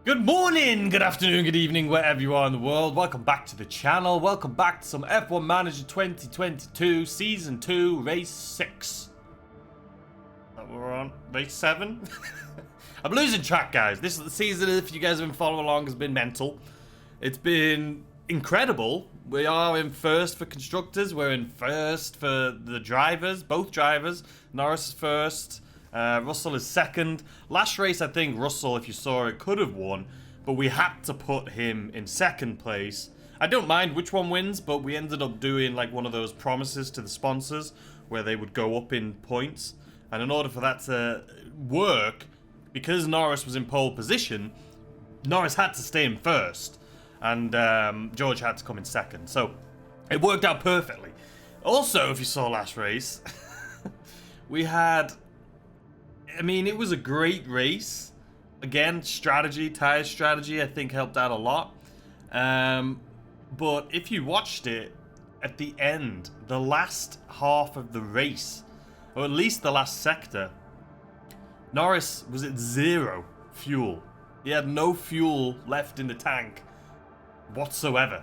Good morning, good afternoon, good evening, wherever you are in the world. Welcome back to the channel. Welcome back to some F1 Manager 2022 Season 2 Race 6. That we're on Race 7? I'm losing track, guys. This is the season, if you guys have been following along, has been mental. It's been incredible. We are in first for constructors. We're in first for the drivers, both drivers. Norris is first. Russell is second. Last race, I think Russell, if you saw it, could have won, but we had to put him in second place. I don't mind which one wins, but we ended up doing like one of those promises to the sponsors where they would go up in points. And in order for that to work, because Norris was in pole position, Norris had to stay in first, and George had to come in second. So it worked out perfectly. Also, if you saw last race, we had... I mean, it was a great race. Again, strategy, tire strategy, I think helped out a lot. But if you watched it, at the end, the last half of the race, or at least the last sector, Norris was at 0 fuel. He had no fuel left in the tank whatsoever.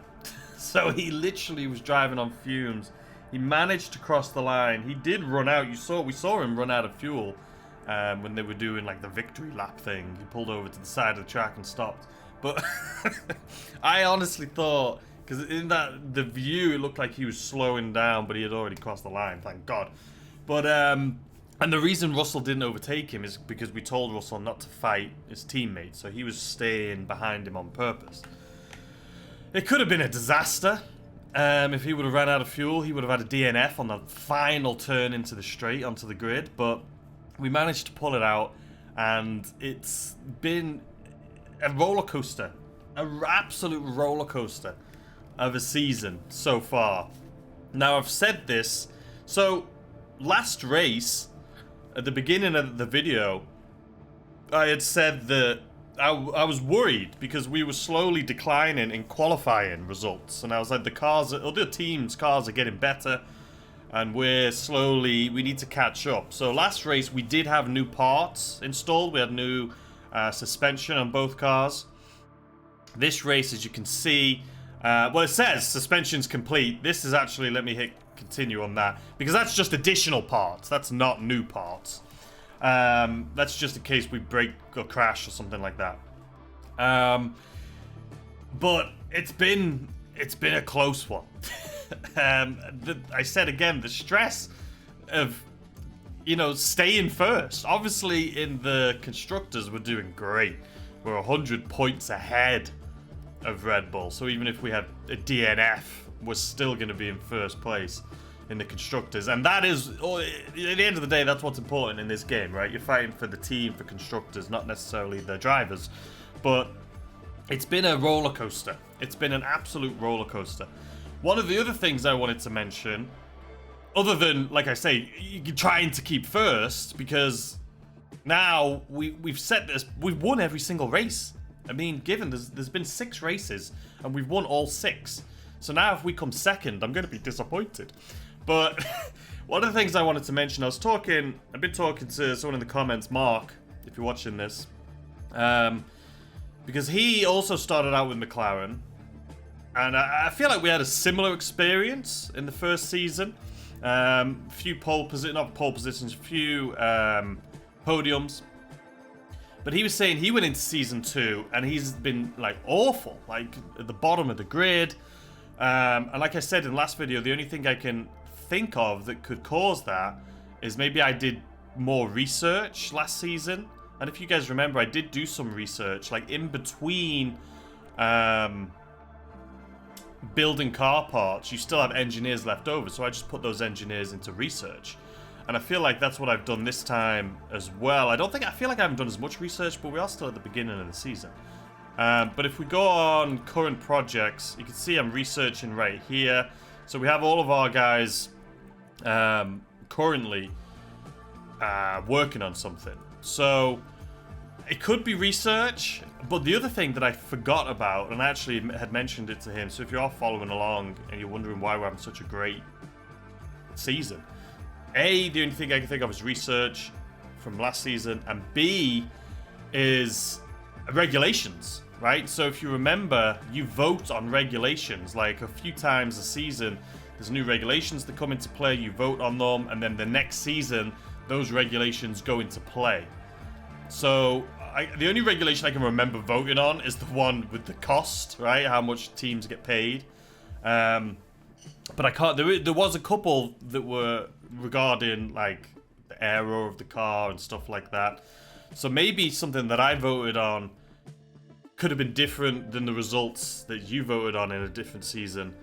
So he literally was driving on fumes. He managed to cross the line. He did run out. We saw him run out of fuel. When they were doing like the victory lap thing. He pulled over to the side of the track and stopped. But I honestly thought, because in the view it looked like he was slowing down, but he had already crossed the line, thank God. But and the reason Russell didn't overtake him is because we told Russell not to fight his teammate, so he was staying behind him on purpose. It could have been a disaster. If he would have ran out of fuel, he would have had a DNF on the final turn into the straight onto the grid, but we managed to pull it out, and it's been a roller coaster, an absolute roller coaster of a season so far. Now, I've said this, so last race, at the beginning of the video, I had said that I was worried because we were slowly declining in qualifying results, and I was like, other teams' cars are getting better. And we need to catch up. So last race, we did have new parts installed. We had new suspension on both cars. This race, as you can see, well, it says suspension's complete. This is actually, let me hit continue on that, because that's just additional parts. That's not new parts. That's just in case we break or crash or something like that. But it's been a close one. I said again, the stress of, staying first. Obviously, in the constructors, we're doing great. We're 100 points ahead of Red Bull. So even if we had a DNF, we're still going to be in first place in the constructors. And that is, at the end of the day, that's what's important in this game, right? You're fighting for the team, for constructors, not necessarily the drivers. But it's been a roller coaster. It's been an absolute roller coaster. One of the other things I wanted to mention, other than, like I say, you're trying to keep first, because now we've set this, we've won every single race. I mean, given there's been 6 races, and we've won all 6. So now if we come second, I'm going to be disappointed. But one of the things I wanted to mention, I've been talking to someone in the comments, Mark, if you're watching this, because he also started out with McLaren. And I feel like we had a similar experience in the first season. Few podiums. But he was saying he went into season 2 and he's been like awful, like at the bottom of the grid. And like I said in the last video, the only thing I can think of that could cause that is maybe I did more research last season. And if you guys remember, I did do some research, like in between building car parts, you still have engineers left over, so I just put those engineers into research. And I feel like that's what I've done this time as well. I feel like I haven't done as much research, but we are still at the beginning of the season. But if we go on current projects, you can see I'm researching right here. So we have all of our guys currently working on something. So it could be research, but the other thing that I forgot about, and I actually had mentioned it to him, so if you are following along and you're wondering why we're having such a great season, A, the only thing I can think of is research from last season, and B is regulations, right? So if you remember, you vote on regulations like a few times a season. There's new regulations that come into play, you vote on them, and then the next season, those regulations go into play. So the only regulation I can remember voting on is the one with the cost, right? How much teams get paid. But I can't. There was a couple that were regarding like the aero of the car and stuff like that. So maybe something that I voted on could have been different than the results that you voted on in a different season.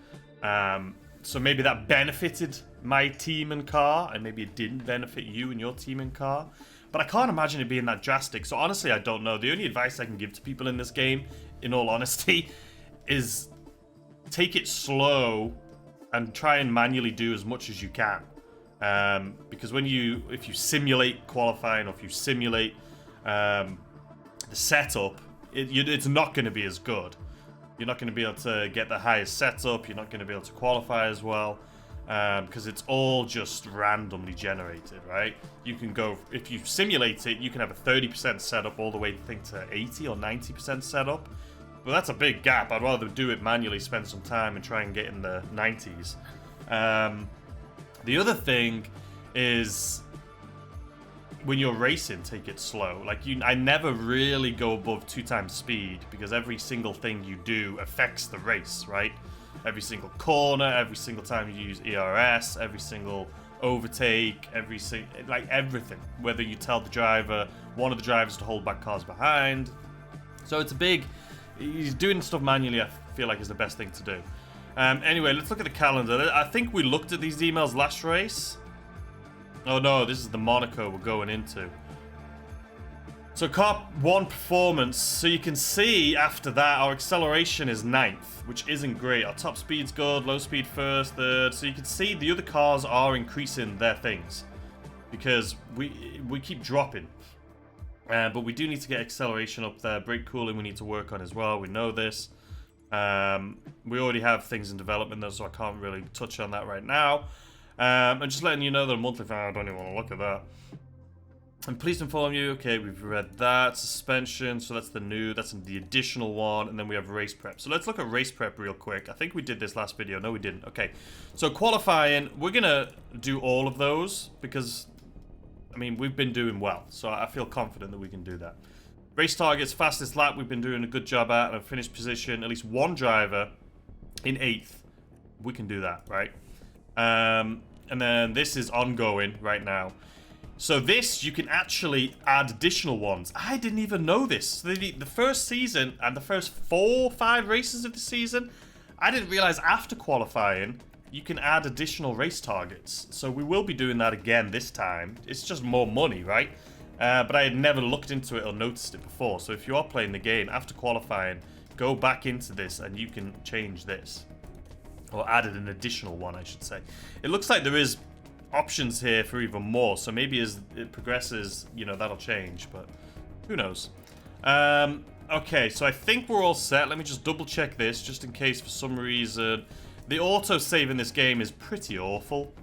So maybe that benefited my team and car, and maybe it didn't benefit you and your team and car. But I can't imagine it being that drastic. So honestly, I don't know. The only advice I can give to people in this game, in all honesty, is take it slow and try and manually do as much as you can. Because if you simulate qualifying, or if you simulate the setup, it's not going to be as good. You're not going to be able to get the highest setup. You're not going to be able to qualify as well. Because it's all just randomly generated, right? You can go, if you simulate it, you can have a 30% setup all the way, I think, to 80 or 90% setup. But that's a big gap. I'd rather do it manually, spend some time, and try and get in the 90s. The other thing is, when you're racing, take it slow. Like, I never really go above 2 times speed, because every single thing you do affects the race, right? Every single corner, every single time you use ERS, every single overtake, everything. Whether you tell the driver, one of the drivers, to hold back cars behind. So it's he's doing stuff manually, I feel like, is the best thing to do. Anyway, let's look at the calendar. I think we looked at these emails last race. Oh no, this is the Monaco we're going into. So car 1 performance, so you can see after that our acceleration is 9th, which isn't great. Our top speed's good, low speed 1st, 3rd, so you can see the other cars are increasing their things, because we keep dropping. But we do need to get acceleration up there. Brake cooling we need to work on as well, we know this. We already have things in development though, so I can't really touch on that right now. I'm just letting you know that a monthly fan, I don't even want to look at that. I'm pleased to inform you, okay, we've read that. Suspension, so that's the additional one, and then we have race prep. So let's look at race prep real quick. I think we did this last video. No, we didn't. Okay, so qualifying, we're going to do all of those, because, I mean, we've been doing well. So I feel confident that we can do that. Race targets, fastest lap, we've been doing a good job at, and a finished position, at least one driver in 8th. We can do that, right? And then this is ongoing right now. So this, you can actually add additional ones. I didn't even know this. The first season and the first 4 or 5 races of the season, I didn't realize after qualifying, you can add additional race targets. So we will be doing that again this time. It's just more money, right? But I had never looked into it or noticed it before. So if you are playing the game after qualifying, go back into this and you can change this. Or added an additional one, I should say. It looks like there is options here for even more, so maybe as it progresses, you know, that'll change, but who knows. Okay, so I think we're all set. Let me just double check this, just in case for some reason the autosave in this game is pretty awful.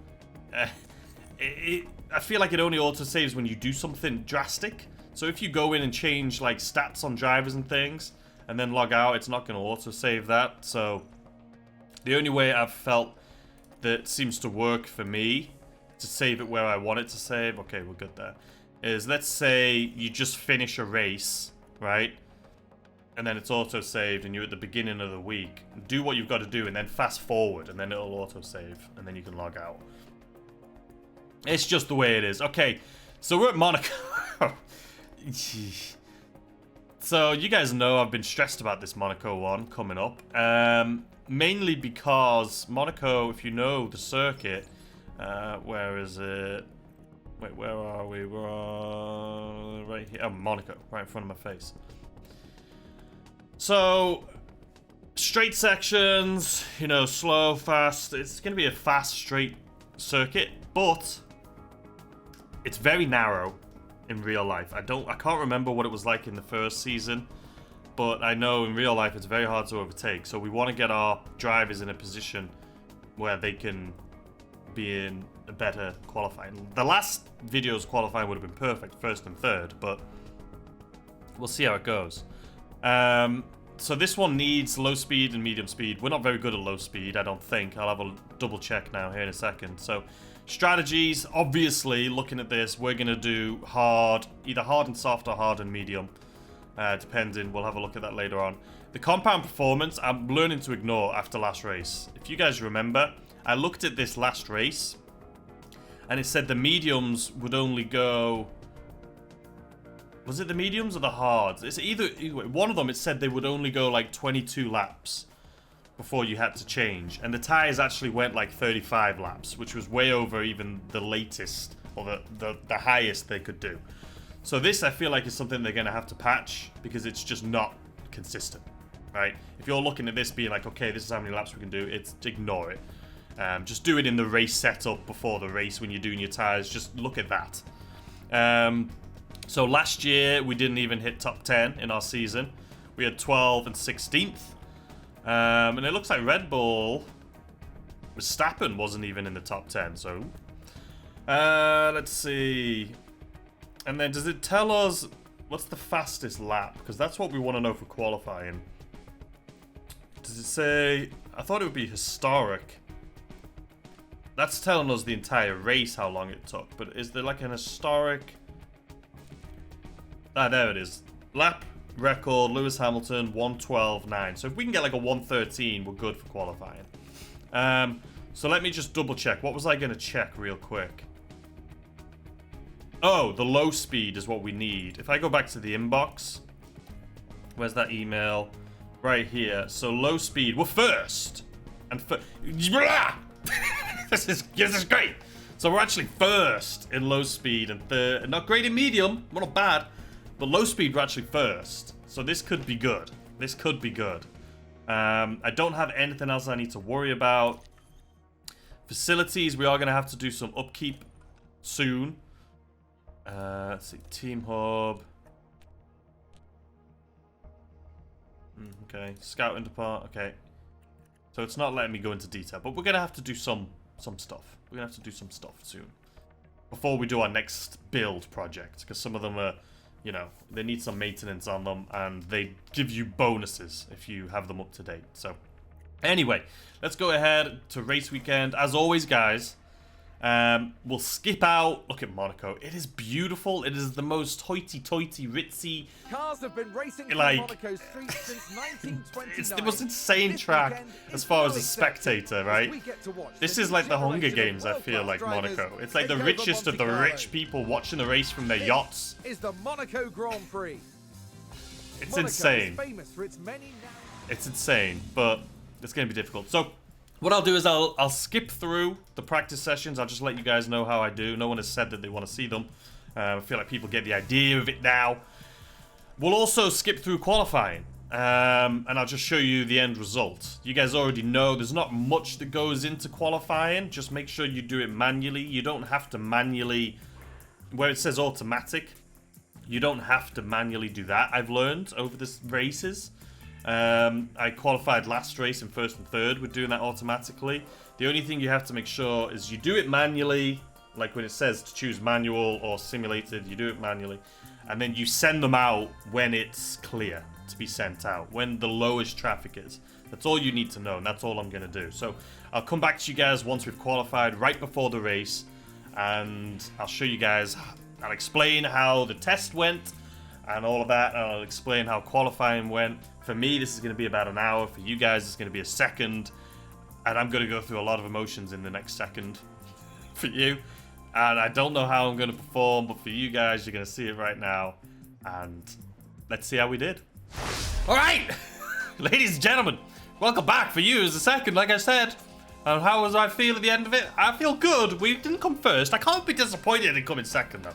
I feel like it only autosaves when you do something drastic. So if you go in and change like stats on drivers and things and then log out, it's not going to autosave that. So the only way I've felt that seems to work for me to save it where I want it to save, okay, we're good there, is let's say you just finish a race, right? And then it's auto-saved and you're at the beginning of the week. Do what you've got to do and then fast forward and then it'll auto-save and then you can log out. It's just the way it is. Okay, so we're at Monaco. So you guys know I've been stressed about this Monaco one coming up. Mainly because Monaco, if you know the circuit, where is it? Wait, where are we? We're right here. Oh, Monaco, right in front of my face. So, straight sections, you know, slow, fast. It's going to be a fast, straight circuit, but it's very narrow in real life. I can't remember what it was like in the first season, but I know in real life it's very hard to overtake. So we want to get our drivers in a position where they can be in a better qualifying. The last video's qualifying would have been perfect, 1st and 3rd, but we'll see how it goes. So this one needs low speed and medium speed. We're not very good at low speed, I don't think. I'll have a double check now here in a second. So strategies, obviously, looking at this, we're going to do hard, either hard and soft or hard and medium. Depending, we'll have a look at that later on. The compound performance, I'm learning to ignore after last race. If you guys remember, I looked at this last race, and it said the mediums would only go... Was it the mediums or the hards? It's either way. One of them, it said they would only go like 22 laps before you had to change. And the tires actually went like 35 laps, which was way over even the latest or the highest they could do. So this, I feel like, is something they're going to have to patch because it's just not consistent, right? If you're looking at this being like, okay, this is how many laps we can do, it's ignore it. Just do it in the race setup before the race when you're doing your tires. Just look at that. So last year, we didn't even hit top 10 in our season. We had 12 and 16th. And it looks like Red Bull, Verstappen wasn't even in the top 10. So, let's see. And then does it tell us what's the fastest lap? Because that's what we want to know for qualifying. Does it say... I thought it would be historic. That's telling us the entire race, how long it took. But is there like an historic... Ah, there it is. Lap record, Lewis Hamilton, 1:12.9. So if we can get like a 1:13, we're good for qualifying. So let me just double check. What was I going to check real quick? Oh, the low speed is what we need. If I go back to the inbox, where's that email? Right here. So low speed, we're first. And this is great. So we're actually first in low speed and third. Not great in medium, not bad. But low speed, we're actually first. So this could be good. This could be good. I don't have anything else I need to worry about. Facilities, we are going to have to do some upkeep soon. Let's see. Team Hub. Okay. Scouting department. Okay. So it's not letting me go into detail. But we're going to have to do some stuff. We're going to have to do some stuff soon. Before we do our next build project. Because some of them are... You know, they need some maintenance on them, and they give you bonuses if you have them up to date. So, anyway, let's go ahead to race weekend. As always, guys, we'll skip out. Look at Monaco. It is beautiful. It is the most hoity-toity, ritzy. Cars have been racing like Monaco streets since 1929. It's the most insane track as far as a spectator, right? This is like the Hunger Games, I feel like, Monaco. It's like the richest of the rich people watching the race from their yachts. Is the Monaco Grand Prix. It's insane. Famous for its many it's insane, but it's going to be difficult. So, what I'll do is I'll skip through the practice sessions. I'll just let you guys know how I do. No one has said that they want to see them. I feel like people get the idea of it now. We'll also skip through qualifying. And I'll just show you the end result. You guys already know there's not much that goes into qualifying. Just make sure you do it manually. You don't have to manually... Where it says automatic, you don't have to manually do that. I've learned over the races. I qualified last race in first and third with doing that automatically. The only thing you have to make sure is you do it manually, like when it says to choose manual or simulated, you do it manually, and then you send them out when it's clear to be sent out, when the lowest traffic is. That's all you need to know, and that's all I'm going to do. So I'll come back to you guys once we've qualified right before the race, and I'll show you guys, I'll explain how the test went and all of that, and I'll explain how qualifying went. For me, this is going to be about an hour. For you guys, it's going to be a second. And I'm going to go through a lot of emotions in the next second for you. And I don't know how I'm going to perform, but for you guys, you're going to see it right now. And let's see how we did. All right, ladies and gentlemen, welcome back. For you, is the second, like I said. And how was I feel at the end of it? I feel good. We didn't come first. I can't be disappointed in coming second, though.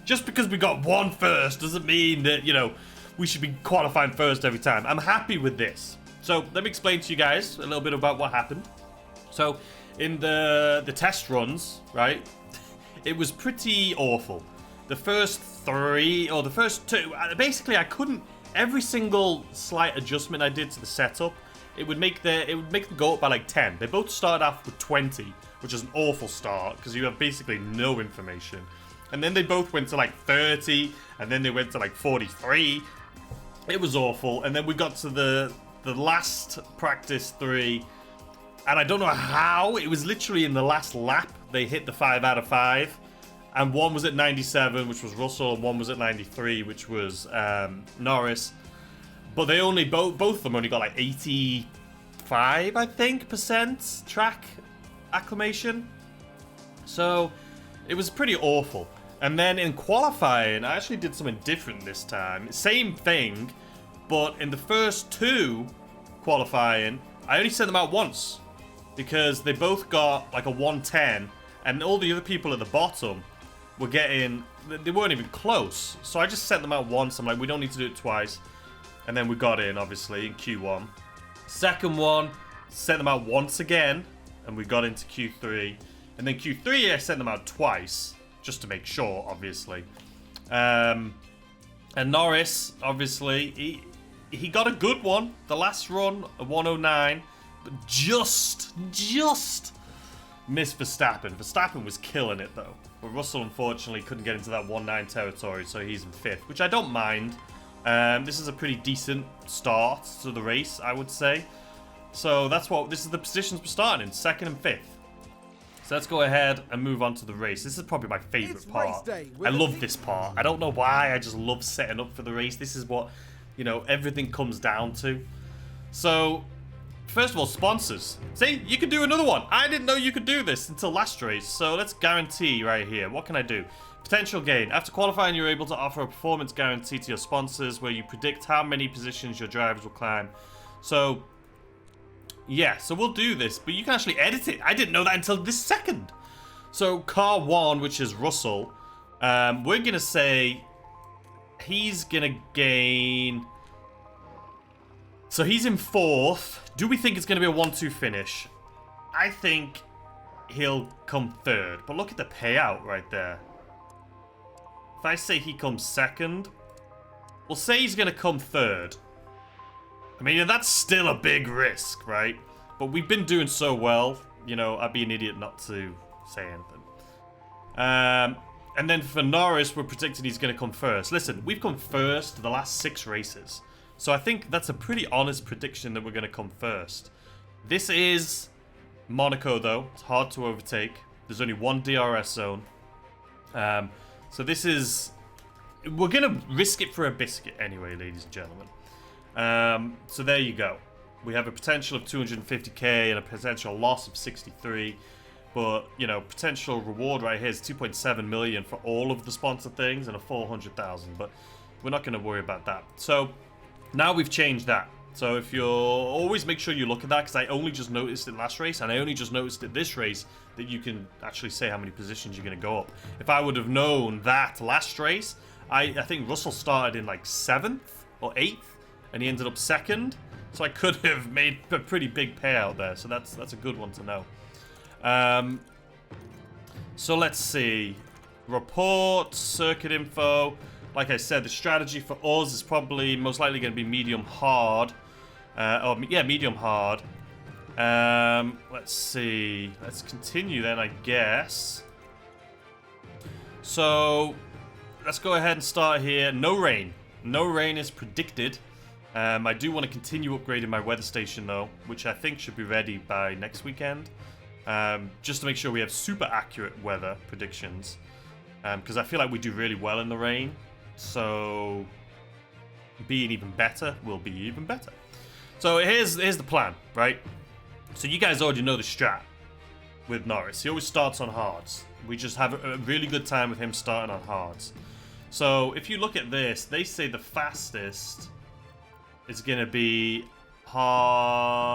Just because we got one first doesn't mean that, you know, we should be qualifying first every time. I'm happy with this. So let me explain to you guys a little bit about what happened. So in the test runs, right, it was pretty awful. The first three, or the first two, basically I couldn't, every single slight adjustment I did to the setup, it would make them go up by like 10. They both started off with 20, which is an awful start because you have basically no information. And then they both went to like 30, and then they went to like 43. It was awful. And then we got to the last practice 3. And I don't know how. It was literally in the last lap. They hit the 5 out of 5. And one was at 97, which was Russell. And one was at 93, which was Norris. But they only, both of them only got like 85, I think, % track acclimation. So it was pretty awful. And then in qualifying, I actually did something different this time. Same thing, but in the first 2 qualifying, I only sent them out once. Because they both got like a 110, and all the other people at the bottom were getting, they weren't even close. So I just sent them out once. I'm like, we don't need to do it twice. And then we got in, obviously, in Q1. Second one, sent them out once again, and we got into Q3. And then Q3, I sent them out twice, just to make sure, obviously. And Norris, obviously, he got a good one. The last run, a 109. But just missed Verstappen. Verstappen was killing it, though. But Russell, unfortunately, couldn't get into that 1-9 territory, so he's in 5th, which I don't mind. This is a pretty decent start to the race, I would say. So this is the positions we're starting in, 2nd and 5th. So let's go ahead and move on to the race. This is probably my favorite part. I love this part. I don't know why, I just love setting up for the race. This is what, you know, everything comes down to. So, first of all, sponsors. See, you could do another one. I didn't know you could do this until last race. So let's guarantee right here. What can I do? Potential gain. After qualifying, you're able to offer a performance guarantee to your sponsors where you predict how many positions your drivers will climb. So, yeah, so we'll do this, but you can actually edit it. I didn't know that until this second. So, car 1, which is Russell, we're going to say he's going to gain... So he's in 4th. Do we think it's going to be a 1-2 finish? I think he'll come 3rd, but look at the payout right there. If I say he comes 2nd, we'll say he's going to come 3rd. I mean, that's still a big risk, right? But we've been doing so well, you know, I'd be an idiot not to say anything. And then for Norris, we're predicting he's going to come 1st. Listen, we've come 1st the last 6 races. So I think that's a pretty honest prediction that we're going to come 1st. This is Monaco, though. It's hard to overtake. There's only one DRS zone. So this is... We're going to risk it for a biscuit anyway, ladies and gentlemen. So there you go. We have a potential of 250k and a potential loss of 63. But, you know, potential reward right here is 2.7 million for all of the sponsor things and a 400,000. But we're not going to worry about that. So now we've changed that. So if you're... Always make sure you look at that, because I only just noticed it last race, and I only just noticed it this race, that you can actually say how many positions you're going to go up. If I would have known that last race, I think Russell started in like 7th or 8th, and he ended up 2nd. So I could have made a pretty big payout there. So that's a good one to know. So let's see. Reports, circuit info. Like I said, the strategy for us is probably most likely going to be medium hard. Yeah, medium hard. Let's see. Let's continue then, I guess. So let's go ahead and start here. No rain. No rain is predicted. I do want to continue upgrading my weather station though, which I think should be ready by next weekend. Just to make sure we have super accurate weather predictions. Because I feel like we do really well in the rain. So being even better will be even better. So here's the plan, right? So you guys already know the strat with Norris. He always starts on hards. We just have a really good time with him starting on hards. So if you look at this, they say the fastest is going to be hard.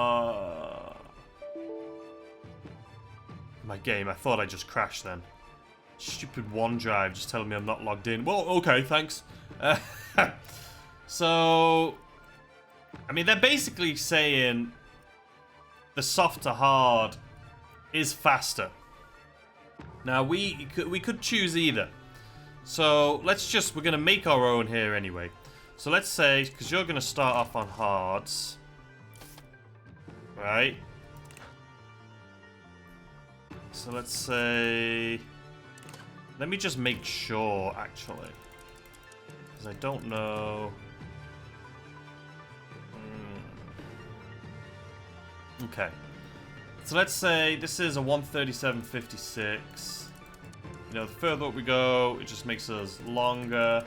My game, I thought I just crashed then. Stupid OneDrive just telling me I'm not logged in. Well, okay, thanks. So, I mean, they're basically saying the soft to hard is faster. Now, we could choose either. So, we're going to make our own here anyway. So, let's say, because you're going to start off on hards. Right? So, let's say... Let me just make sure, actually. Because I don't know... Okay. So let's say this is a 137.56. You know, the further up we go, it just makes us longer.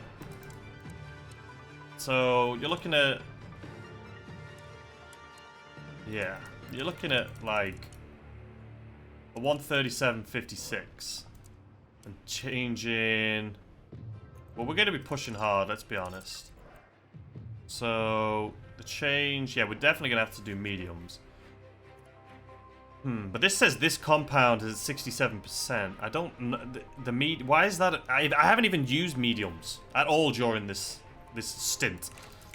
So you're looking at... Yeah, you're looking at like a 137.56. And changing... Well, we're going to be pushing hard, let's be honest. So, the change... Yeah, we're definitely going to have to do mediums. But this says this compound is 67%. I don't know... Why is that... I haven't even used mediums at all during this stint.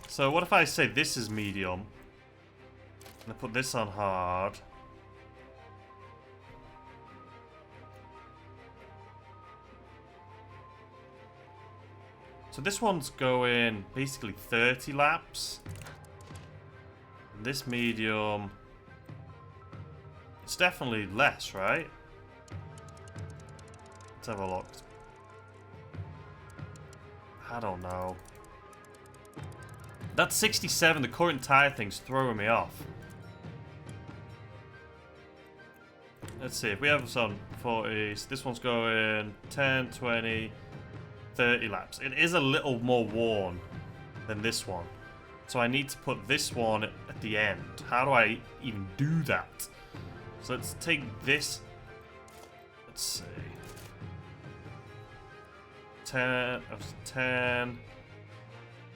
So, what if I say this is medium? And I put this on hard. So this one's going basically 30 laps. And this medium, it's definitely less, right? Let's have a look. I don't know. That 67, the current tire thing's throwing me off. Let's see, if we have this on 40s, this one's going 10, 20... 30 laps. It is a little more worn than this one. So I need to put this one at the end. How do I even do that? So let's take this. Let's see. 10,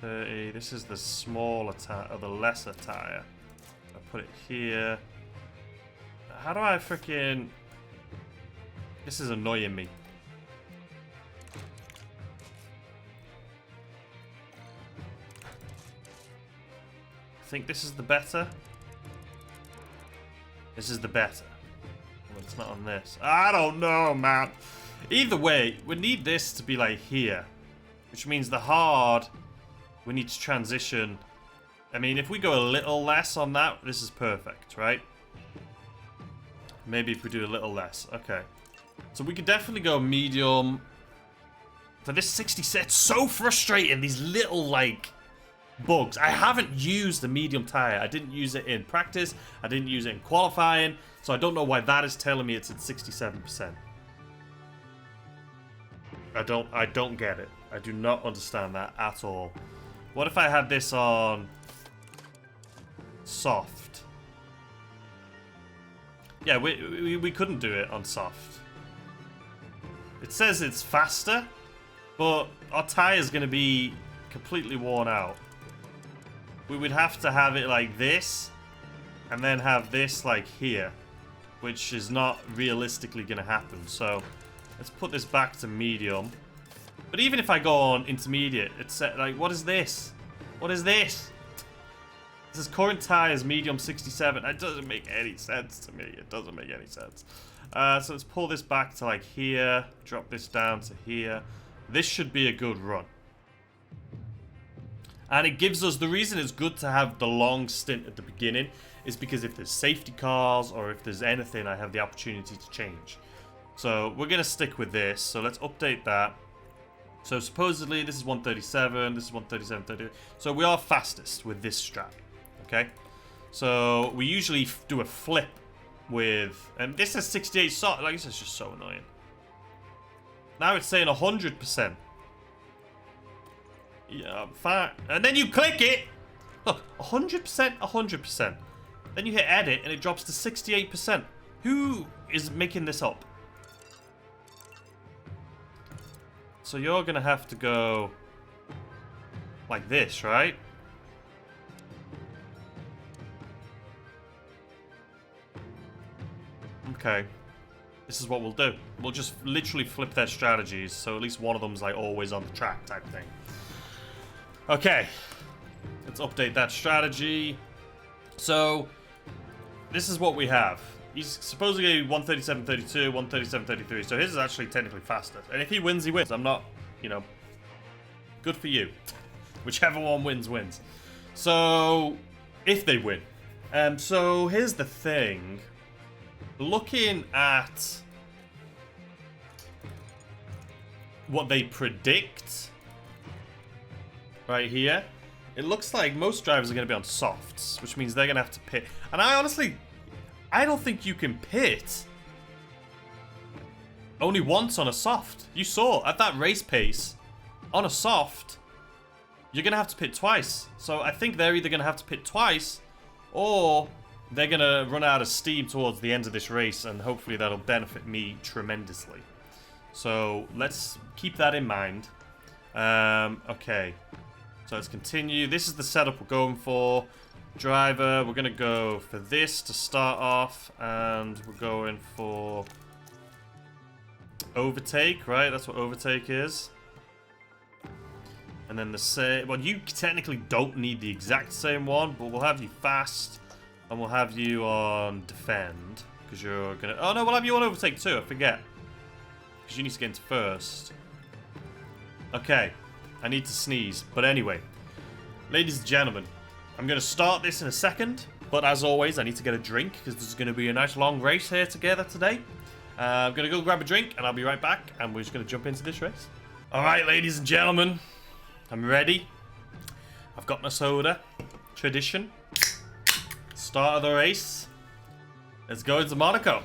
30. This is the smaller tire, or the lesser tire. I put it here. How do I freaking... This is annoying me. I think this is the better. This is the better. Well, it's not on this. I don't know, man. Either way, we need this to be like here. Which means the hard, we need to transition. I mean, if we go a little less on that, this is perfect, right? Maybe if we do a little less. Okay. So we could definitely go medium. For this 60 set, it's so frustrating. These little, like... bugs. I haven't used the medium tire. I didn't use it in practice. I didn't use it in qualifying. So I don't know why that is telling me it's at 67%. I don't get it. I do not understand that at all. What if I had this on soft? Yeah, we couldn't do it on soft. It says it's faster, but our tire's going to be completely worn out. We would have to have it like this, and then have this like here, which is not realistically going to happen. So let's put this back to medium. But even if I go on intermediate, it's like, what is this? What is this? This is current tires medium 67. It doesn't make any sense to me. It doesn't make any sense. So let's pull this back to like here, drop this down to here. This should be a good run. And it gives us, the reason it's good to have the long stint at the beginning is because if there's safety cars or if there's anything, I have the opportunity to change. So we're going to stick with this. So let's update that. So supposedly this is 137, this is 137.30. So we are fastest with this strap. Okay. So we usually do a flip with, and this is 68 soft. Like, this is just so annoying. Now it's saying 100%. Yeah, fine. And then you click it. Look, 100%, 100%. Then you hit edit and it drops to 68%. Who is making this up? So you're going to have to go like this, right? Okay. This is what we'll do. We'll just literally flip their strategies, so at least one of them's like always on the track type thing. Okay. Let's update that strategy. So, this is what we have. He's supposedly 137.32, 137.33, so his is actually technically faster. And if he wins, he wins. I'm not, you know, good for you. Whichever one wins, wins. So, if they win. So, here's the thing. Looking at what they predict right here, it looks like most drivers are going to be on softs, which means they're going to have to pit. And I honestly, I don't think you can pit only once on a soft. You saw, at that race pace, on a soft, you're going to have to pit twice. So I think they're either going to have to pit twice, or they're going to run out of steam towards the end of this race, and hopefully that'll benefit me tremendously. So let's keep that in mind. Okay. So let's continue. This is the setup we're going for. Driver, we're going to go for this to start off, and we're going for overtake, right? That's what overtake is. And then the same, well, you technically don't need the exact same one, but we'll have you fast, and we'll have you on defend, because you're going to, oh no, we'll have you on overtake too, I forget. Because you need to get into first. Okay, I need to sneeze, but anyway. Ladies and gentlemen, I'm going to start this in a second, but as always, I need to get a drink, because this is going to be a nice long race here together today. I'm going to go grab a drink, and I'll be right back, and we're just going to jump into this race. Alright, ladies and gentlemen, I'm ready. I've got my soda. Tradition. Start of the race. Let's go into Monaco.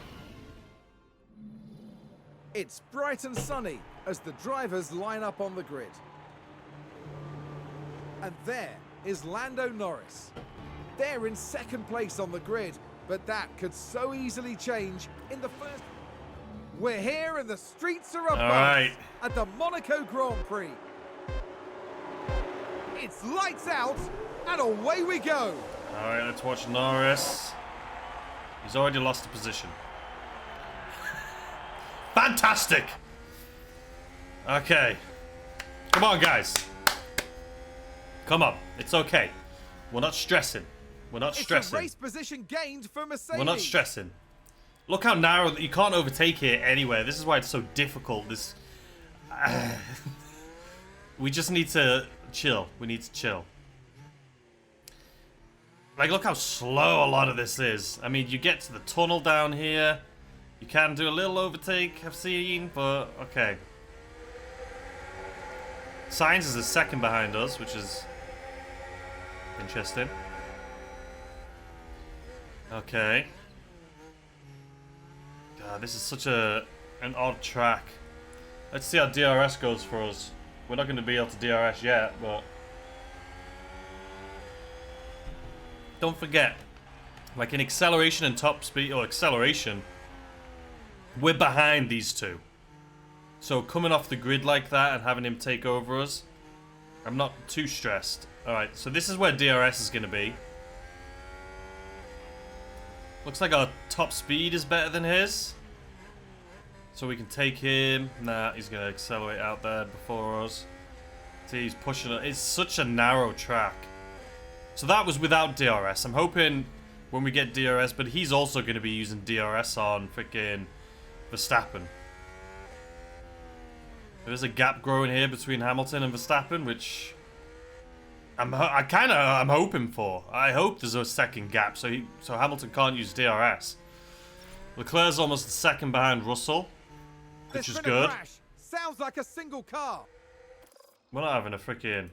It's bright and sunny as the drivers line up on the grid. And there is Lando Norris. They're in second place on the grid, but that could so easily change in the first... We're here and the streets are abuzz at the Monaco Grand Prix. It's lights out and away we go. Alright, let's watch Norris. He's already lost a position. Fantastic! Okay. Come on, guys. Come on. It's okay. We're not stressing. We're not stressing. It's a race position gained for Mercedes. We're not stressing. Look how narrow that you can't overtake here anywhere. This is why it's so difficult. This we just need to chill. We need to chill. Like, look how slow a lot of this is. I mean, you get to the tunnel down here. You can do a little overtake, I've seen, but okay. Sainz is a second behind us, which is interesting. Okay. God, this is such an odd track. Let's see how DRS goes for us. We're not going to be able to DRS yet, but... Don't forget, like in acceleration and top speed, or acceleration, we're behind these two. So coming off the grid like that and having him take over us, I'm not too stressed. Alright, so this is where DRS is going to be. Looks like our top speed is better than his. So we can take him. Nah, he's going to accelerate out there before us. See, he's pushing it. It's such a narrow track. So that was without DRS. I'm hoping when we get DRS, but he's also going to be using DRS on freaking Verstappen. There's a gap growing here between Hamilton and Verstappen, which I'm hoping for. I hope there's a second gap so Hamilton can't use DRS. Leclerc's almost a second behind Russell, which is good. Sounds like a single car. We're not having a freaking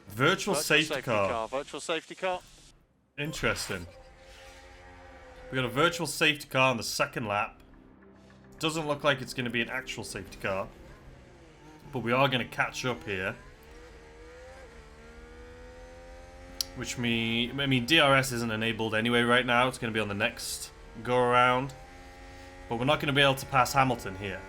virtual safety car. Virtual safety car. Interesting. We got a virtual safety car on the second lap. Doesn't look like it's going to be an actual safety car, but we are going to catch up here. Which I mean, DRS isn't enabled anyway right now. It's going to be on the next go around, but we're not going to be able to pass Hamilton here.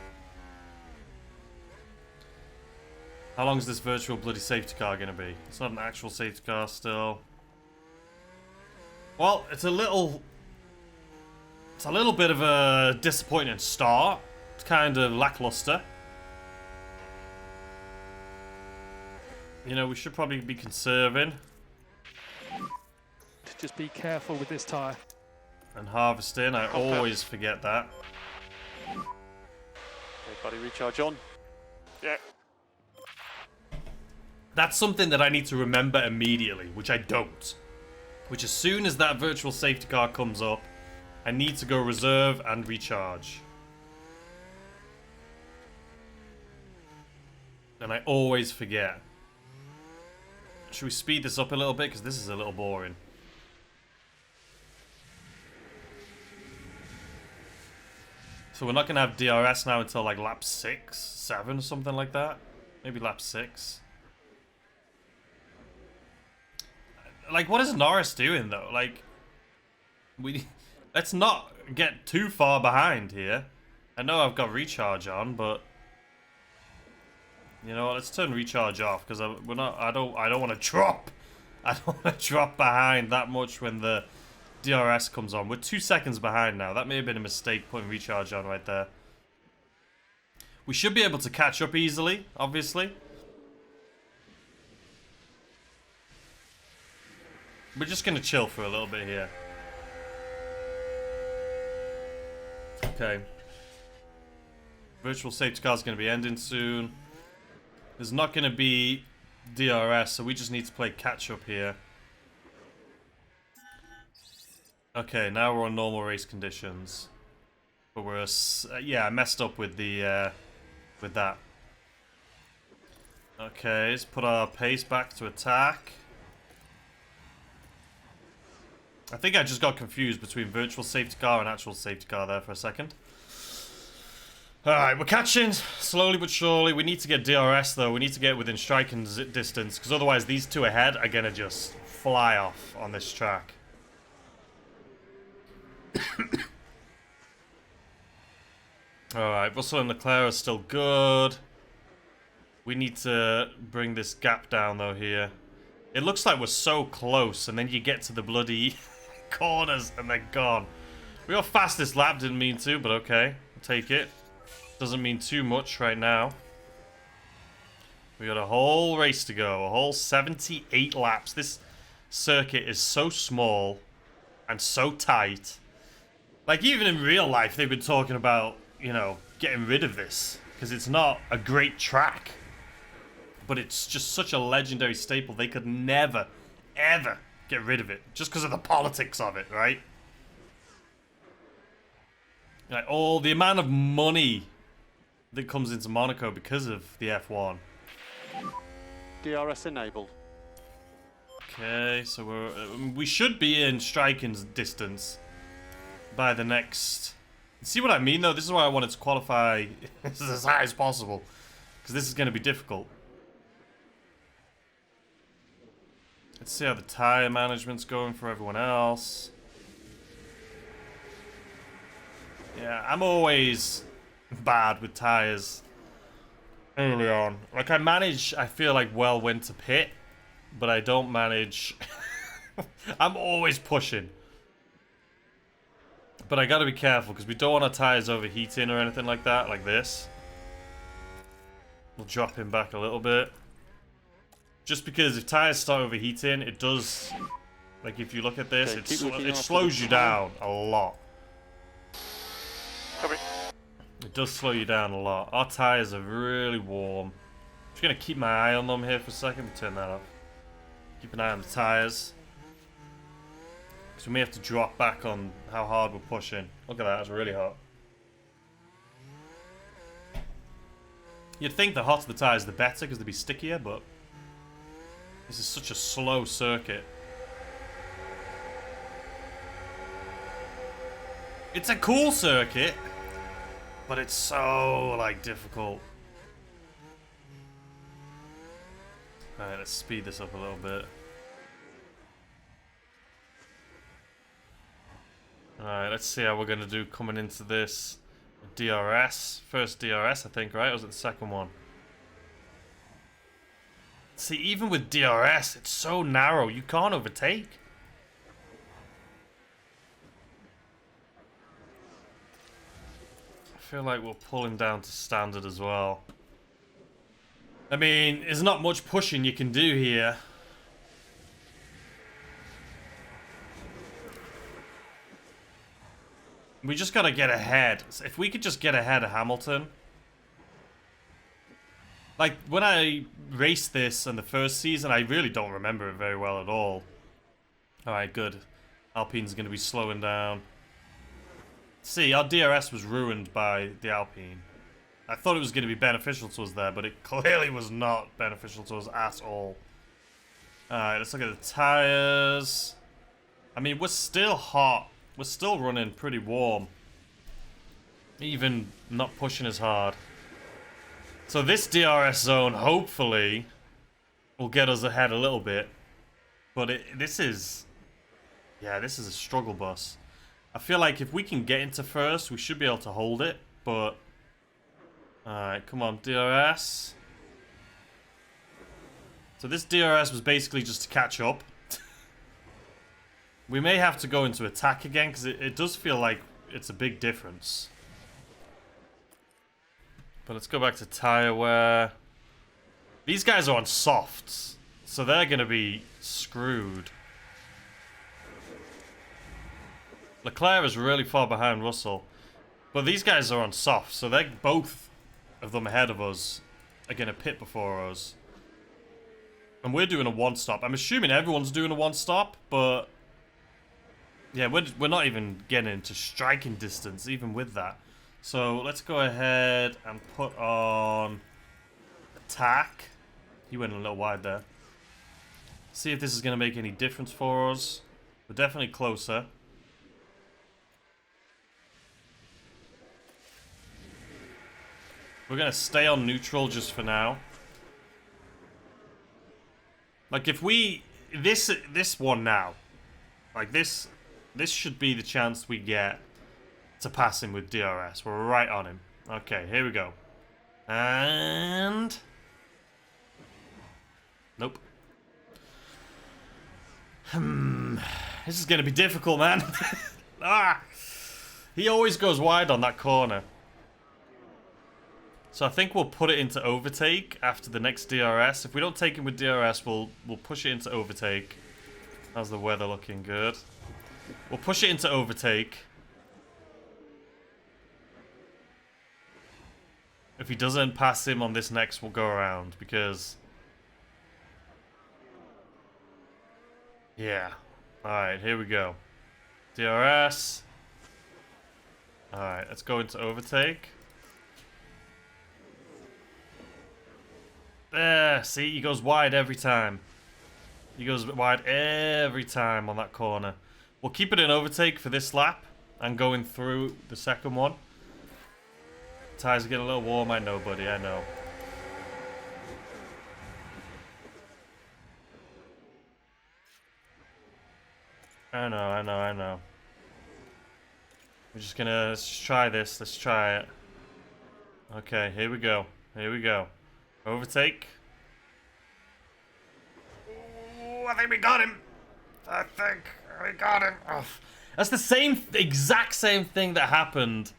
How long is this virtual bloody safety car going to be? It's not an actual safety car still. Well, it's a little bit of a disappointing start. It's kind of lackluster. You know, we should probably be conserving. Just be careful with this tyre. And harvesting, I always forget that. Okay, buddy, recharge on. Yeah. That's something that I need to remember immediately, which I don't. Which as soon as that virtual safety car comes up, I need to go reserve and recharge. And I always forget. Should we speed this up a little bit? Because this is a little boring. So we're not going to have DRS now until like lap 6, 7, something like that. Maybe lap 6. Like, what is Norris doing, though? Like, let's not get too far behind here. I know I've got recharge on, but you know what? Let's turn recharge off because I don't want to drop. I don't want to drop behind that much when the DRS comes on. We're 2 seconds behind now. That may have been a mistake putting recharge on right there. We should be able to catch up easily, obviously. We're just going to chill for a little bit here. Okay. Virtual safety car is going to be ending soon. There's not going to be DRS, so we just need to play catch up here. Okay, now we're on normal race conditions. But we're, yeah, I messed up with the, with that. Okay, let's put our pace back to attack. I think I just got confused between virtual safety car and actual safety car there for a second. Alright, we're catching slowly but surely. We need to get DRS though. We need to get within striking distance because otherwise these two ahead are going to just fly off on this track. Alright, Russell and Leclerc are still good. We need to bring this gap down though here. It looks like we're so close and then you get to the bloody corners and they're gone. We got fastest lap, didn't mean to, but okay. I'll take it. Doesn't mean too much right now. We got a whole race to go. A whole 78 laps. This circuit is so small and so tight. Like, even in real life, they've been talking about, you know, getting rid of this. Because it's not a great track. But it's just such a legendary staple. They could never, ever get rid of it. Just because of the politics of it, right? Like, all the amount of money that comes into Monaco because of the F1. DRS enabled. Okay, so we should be in striking distance by the next... See what I mean, though? This is why I wanted to qualify as high as possible. Because this is going to be difficult. Let's see how the tyre management's going for everyone else. Yeah, I'm always bad with tyres early on. Like, I manage, I feel like, well when to pit, but I don't manage... I'm always pushing. But I gotta be careful, because we don't want our tyres overheating or anything like that, like this. We'll drop him back a little bit. Just because if tyres start overheating, it does... Like, if you look at this, it slows you down a lot. It does slow you down a lot. Our tyres are really warm. I'm just going to keep my eye on them here for a second. Turn that off. Keep an eye on the tyres. Because we may have to drop back on how hard we're pushing. Look at that, it's really hot. You'd think the hotter the tyres, the better, because they'd be stickier, but... This is such a slow circuit. It's a cool circuit, but it's so, like, difficult. Alright, let's speed this up a little bit. Alright, let's see how we're going to do coming into this. DRS. First DRS, I think, right? Or was it the second one? See, even with DRS, it's so narrow. You can't overtake. I feel like we're pulling down to standard as well. I mean, there's not much pushing you can do here. We just gotta get ahead. If we could just get ahead of Hamilton. Like, when I raced this in the first season, I really don't remember it very well at all. Alright, good. Alpine's gonna be slowing down. See, our DRS was ruined by the Alpine. I thought it was going to be beneficial to us there, but it clearly was not beneficial to us at all. Alright, let's look at the tyres. I mean, we're still hot. We're still running pretty warm. Even not pushing as hard. So this DRS zone, hopefully, will get us ahead a little bit. But this is... Yeah, this is a struggle bus. I feel like if we can get into first, we should be able to hold it. But... Alright, come on, DRS. So this DRS was basically just to catch up. We may have to go into attack again, because it does feel like it's a big difference. But let's go back to tire wear. These guys are on softs, so they're going to be screwed. Leclerc is really far behind Russell. But these guys are on soft, so they're both of them ahead of us are going to pit before us. And we're doing a one-stop. I'm assuming everyone's doing a one-stop, but... Yeah, we're not even getting into striking distance, even with that. So let's go ahead and put on attack. He went a little wide there. See if this is going to make any difference for us. We're definitely closer. We're going to stay on neutral just for now. Like if we... This one now. Like this should be the chance we get to pass him with DRS. We're right on him. Okay, here we go. And... Nope. This is going to be difficult, man. Ah! He always goes wide on that corner. So I think we'll put it into overtake after the next DRS. If we don't take him with DRS, we'll push it into overtake. How's the weather looking? Good. We'll push it into overtake. If he doesn't pass him on this next, we'll go around because... Yeah. Alright, here we go. DRS. Alright, let's go into overtake. There, see, he goes wide every time. He goes wide every time on that corner. We'll keep it in overtake for this lap and going through the second one. Tires are getting a little warm, I know, buddy, I know. I know. We're just gonna, let's try this, let's try it. Okay, here we go, Overtake. Ooh, I think we got him. Oh. That's the exact same thing that happened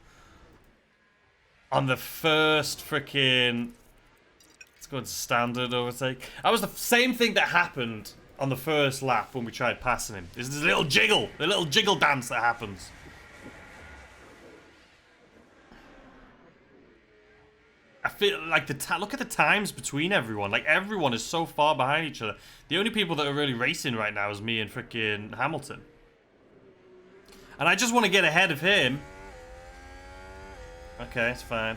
on the first freaking... Let's go into standard overtake. That was the same thing that happened on the first lap when we tried passing him. There's this little jiggle, the little jiggle dance that happens. I feel like look at the times between everyone. Like everyone is so far behind each other. The only people that are really racing right now is me and freaking Hamilton. And I just want to get ahead of him. Okay, it's fine.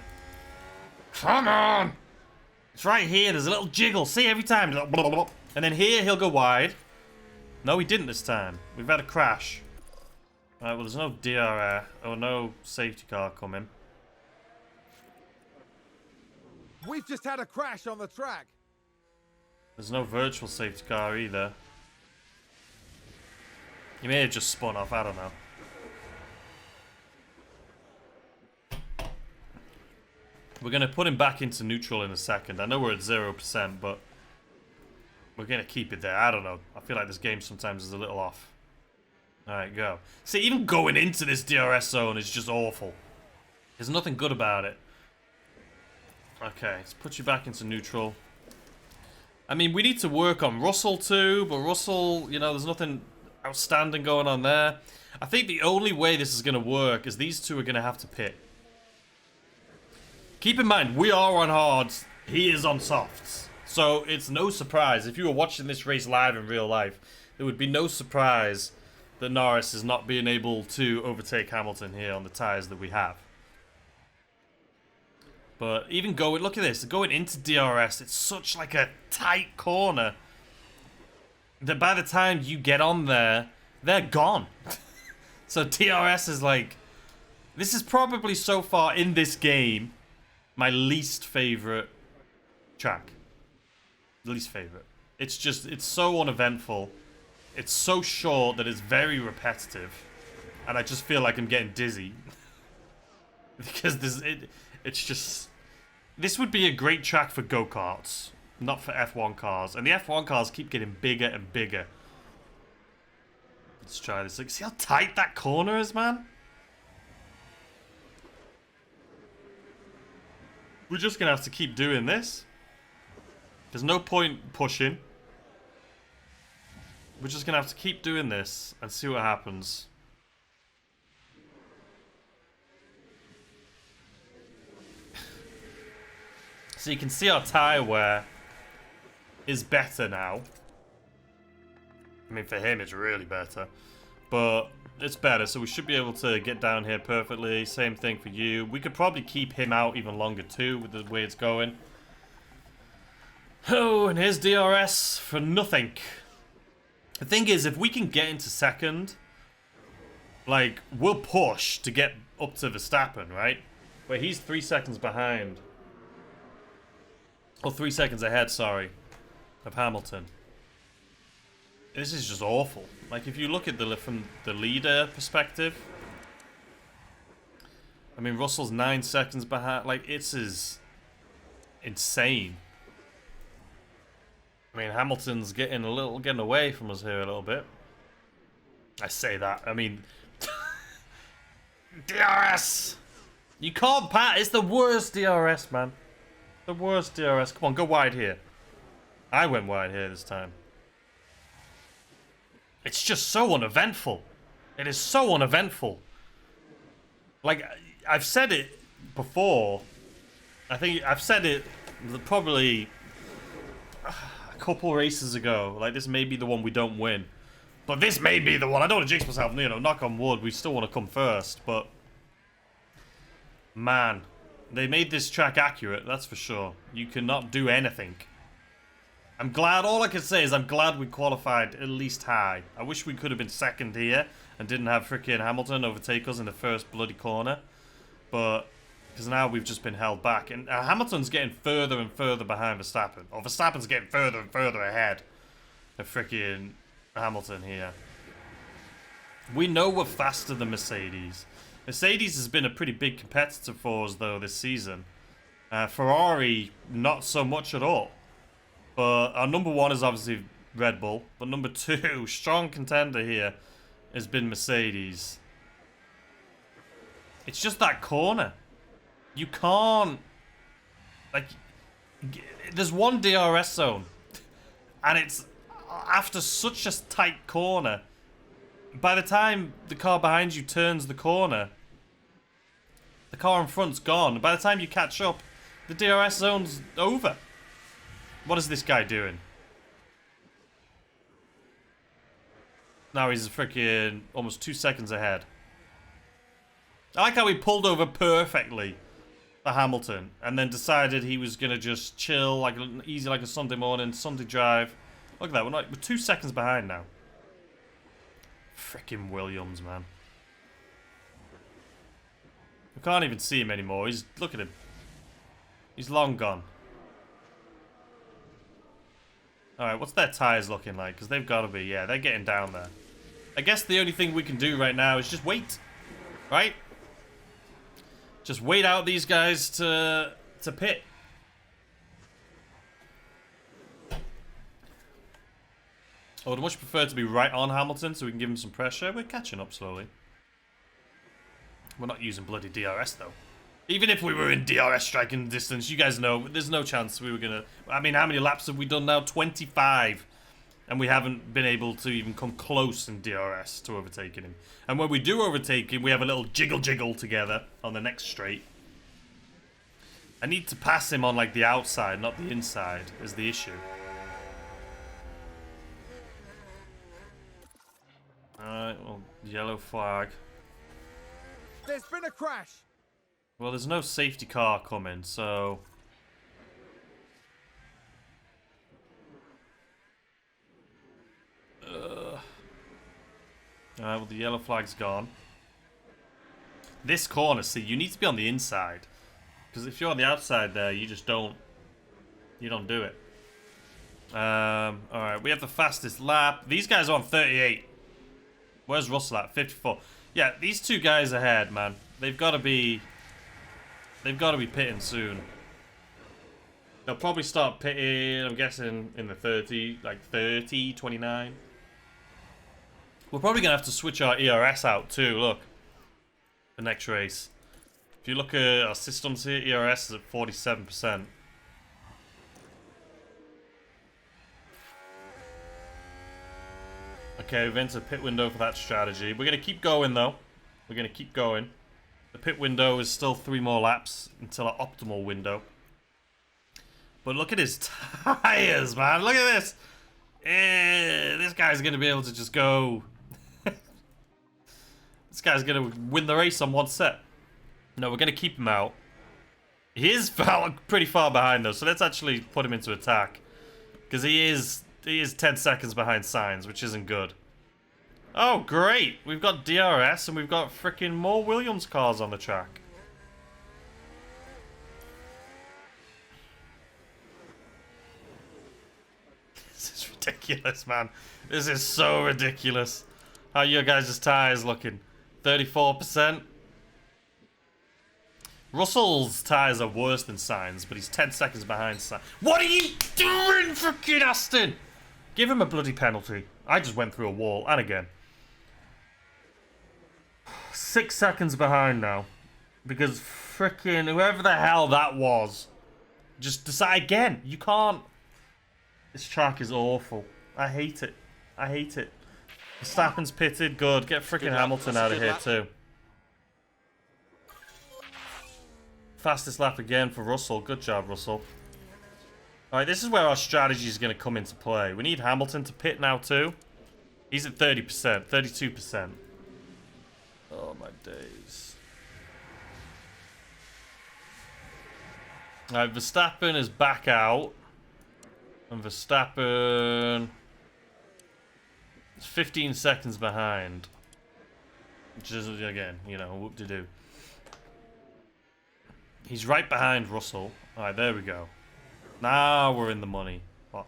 Come on! It's right here. There's a little jiggle. See, every time. And then here, he'll go wide. No, he didn't this time. We've had a crash. Alright, well, there's no DRS or no safety car coming. We've just had a crash on the track. There's no virtual safety car either. He may have just spun off, I don't know. We're going to put him back into neutral in a second. I know we're at 0%, but we're going to keep it there. I don't know. I feel like this game sometimes is a little off. Alright, go. See, even going into this DRS zone is just awful. There's nothing good about it. Okay, let's put you back into neutral. I mean, we need to work on Russell too, but Russell, you know, there's nothing outstanding going on there. I think the only way this is going to work is these two are going to have to pit. Keep in mind, we are on hards, he is on softs. So it's no surprise, if you were watching this race live in real life, there would be no surprise that Norris is not being able to overtake Hamilton here on the tyres that we have. But even going, look at this, going into DRS, it's such like a tight corner that by the time you get on there, they're gone. So DRS is like This is probably so far in this game my least favorite track. Least favorite. It's just, it's so uneventful. It's so short that it's very repetitive. And I just feel like I'm getting dizzy. Because it's just... This would be a great track for go-karts, not for F1 cars. And the F1 cars keep getting bigger and bigger. Let's try this. Like, see how tight that corner is, man? We're just going to have to keep doing this. There's no point pushing. We're just going to have to keep doing this and see what happens. So you can see our tire wear is better now. I mean, for him, it's really better. But it's better, so we should be able to get down here perfectly. Same thing for you. We could probably keep him out even longer, too, with the way it's going. Oh, and here's DRS for nothing. The thing is, if we can get into second, like, we'll push to get up to Verstappen, right? But he's 3 seconds behind. Or 3 seconds ahead, sorry, of Hamilton. This is just awful. Like, if you look at from the leader perspective, I mean, Russell's 9 seconds behind. Like, it's insane. I mean, Hamilton's getting away from us here a little bit. I say that. I mean, DRS. You can't pat. It's the worst DRS, man. The worst DRS. Come on, go wide here. I went wide here this time. It's just so uneventful. It is so uneventful. Like, I've said it before. I think I've said it probably a couple races ago. Like, this may be the one we don't win. But this may be the one. I don't want to jinx myself, you know, knock on wood. We still want to come first, but... Man. They made this track accurate, that's for sure. You cannot do anything. I'm glad, all I can say is I'm glad we qualified at least high. I wish we could have been second here and didn't have frickin' Hamilton overtake us in the first bloody corner. But, because now we've just been held back. And Hamilton's getting further and further behind Verstappen. Or Verstappen's getting further and further ahead of frickin' Hamilton here. We know we're faster than Mercedes. Mercedes has been a pretty big competitor for us, though, this season. Ferrari, not so much at all. But our number one is obviously Red Bull. But number two, strong contender here, has been Mercedes. It's just that corner. You can't... Like, there's one DRS zone. And it's after such a tight corner. By the time the car behind you turns the corner, the car in front's gone. By the time you catch up, the DRS zone's over. What is this guy doing? Now he's freaking almost 2 seconds ahead. I like how he pulled over perfectly for Hamilton and then decided he was going to just chill, like easy like a Sunday morning, Sunday drive. Look at that, we're 2 seconds behind now. Frickin' Williams, man. We can't even see him anymore. Look at him. He's long gone. Alright, what's their tyres looking like? Because they've got to be, yeah, they're getting down there. I guess the only thing we can do right now is just wait. Right? Just wait out these guys to pit. I would much prefer to be right on Hamilton so we can give him some pressure. We're catching up slowly. We're not using bloody DRS though. Even if we were in DRS striking distance, you guys know there's no chance we were gonna... I mean, how many laps have we done now? 25. And we haven't been able to even come close in DRS to overtaking him. And when we do overtake him, we have a little jiggle together on the next straight. I need to pass him on like the outside, not the inside, is the issue. Alright, well, yellow flag. There's been a crash. Well, there's no safety car coming, so... Alright, well, the yellow flag's gone. This corner, see, you need to be on the inside. Because if you're on the outside there, you just don't... You don't do it. Alright, we have the fastest lap. These guys are on 38. Where's Russell at? 54. Yeah, these two guys ahead, man. They've got to be... They've got to be pitting soon. They'll probably start pitting, I'm guessing, in the 30, like 30, 29. We're probably going to have to switch our ERS out too, look. The next race. If you look at our systems here, ERS is at 47%. Okay, we've entered a pit window for that strategy. We're going to keep going, though. We're going to keep going. The pit window is still 3 more laps until our optimal window. But look at his tires, man. Look at this. This guy's going to be able to just go... This guy's going to win the race on one set. No, we're going to keep him out. He is pretty far behind, though, so let's actually put him into attack. Because he is 10 seconds behind Sainz, which isn't good. Oh, great. We've got DRS and we've got freaking more Williams cars on the track. This is ridiculous, man. This is so ridiculous. How are your guys' tyres looking? 34%? Russell's tyres are worse than Sainz, but he's 10 seconds behind Sainz. What are you doing, freaking Aston? Give him a bloody penalty. I just went through a wall, and again. 6 seconds behind now. Because freaking whoever the hell that was, just decide again. You can't. This track is awful. I hate it. I hate it. Verstappen's pitted. Good. Get freaking Hamilton out of here too. Fastest lap again for Russell. Good job, Russell. Alright, this is where our strategy is going to come into play. We need Hamilton to pit now too. He's at 30%, 32%. Oh my days. Alright, Verstappen is back out. And Verstappen is 15 seconds behind. Which is, again, you know, whoop-de-doo. He's right behind Russell. Alright, there we go. Now we're in the money. What?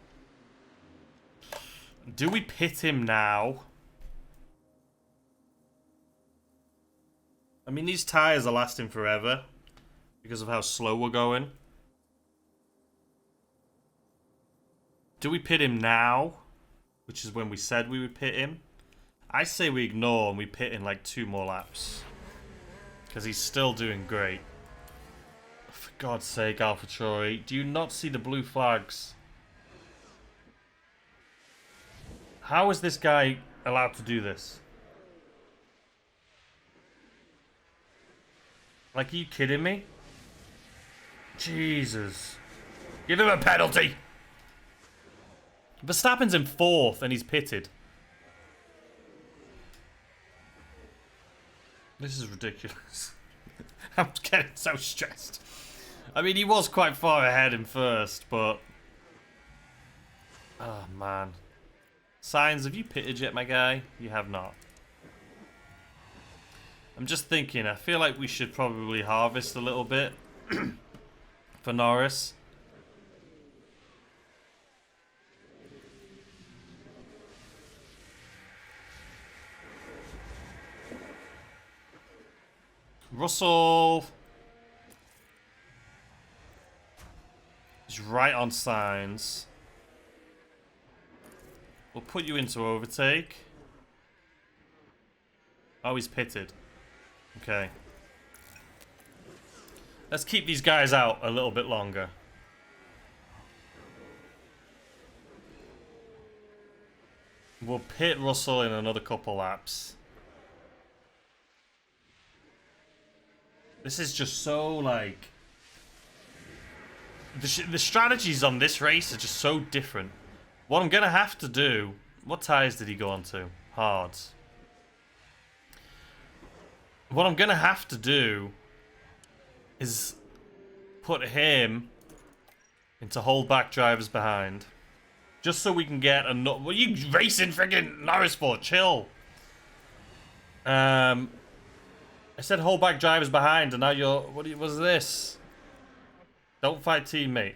Do we pit him now? I mean, these tyres are lasting forever because of how slow we're going. Do we pit him now? Which is when we said we would pit him. I say we ignore and we pit in like 2 more laps. Because he's still doing great. For God's sake, AlphaTauri, do you not see the blue flags? How is this guy allowed to do this? Like, are you kidding me? Jesus. Give him a penalty! Verstappen's in 4th and he's pitted. This is ridiculous. I'm getting so stressed. I mean, he was quite far ahead in 1st, but... Oh, man. Sainz, have you pitted yet, my guy? You have not. I'm just thinking, I feel like we should probably harvest a little bit for Norris. Russell is right on Sainz. We'll put you into overtake. Oh, he's pitted. Okay. Let's keep these guys out a little bit longer. We'll pit Russell in another couple laps. This is just so, like... The strategies on this race are just so different. What I'm going to have to do... What tyres did he go on to? Hards. What I'm going to have to do is put him into hold back drivers behind. Just so we can get another... What are you racing friggin' Norris for? Chill. I said hold back drivers behind, and now you're... What was this? Don't fight teammate.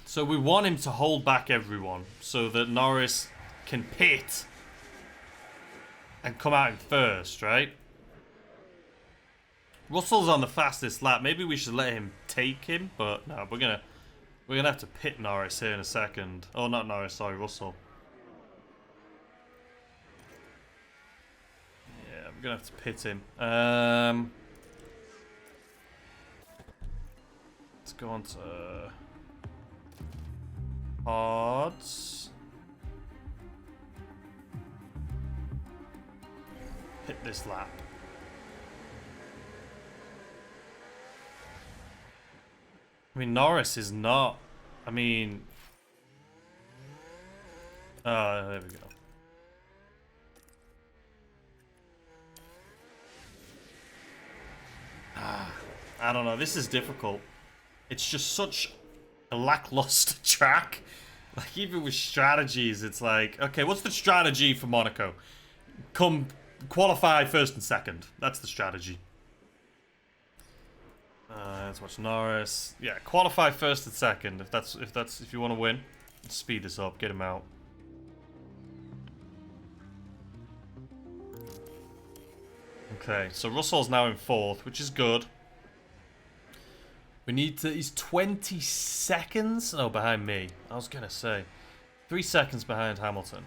So we want him to hold back everyone so that Norris can pit and come out in first, right? Russell's on the fastest lap. Maybe we should let him take him, but no, we're gonna have to pit Norris here in a second. Oh, not Norris, sorry, Russell. Yeah, we're gonna have to pit him. Let's go on to odds. Hit this lap. I mean, Norris is not. I mean, there we go. I don't know. This is difficult. It's just such a lackluster track. Like, even with strategies, it's like, okay, what's the strategy for Monaco? Come qualify first and second. That's the strategy. Let's watch Norris. Yeah, qualify first and second. If you want to win, speed this up, get him out. Okay, so Russell's now in fourth, which is good. We need to... He's 20 seconds? Oh, behind me. I was going to say. 3 seconds behind Hamilton.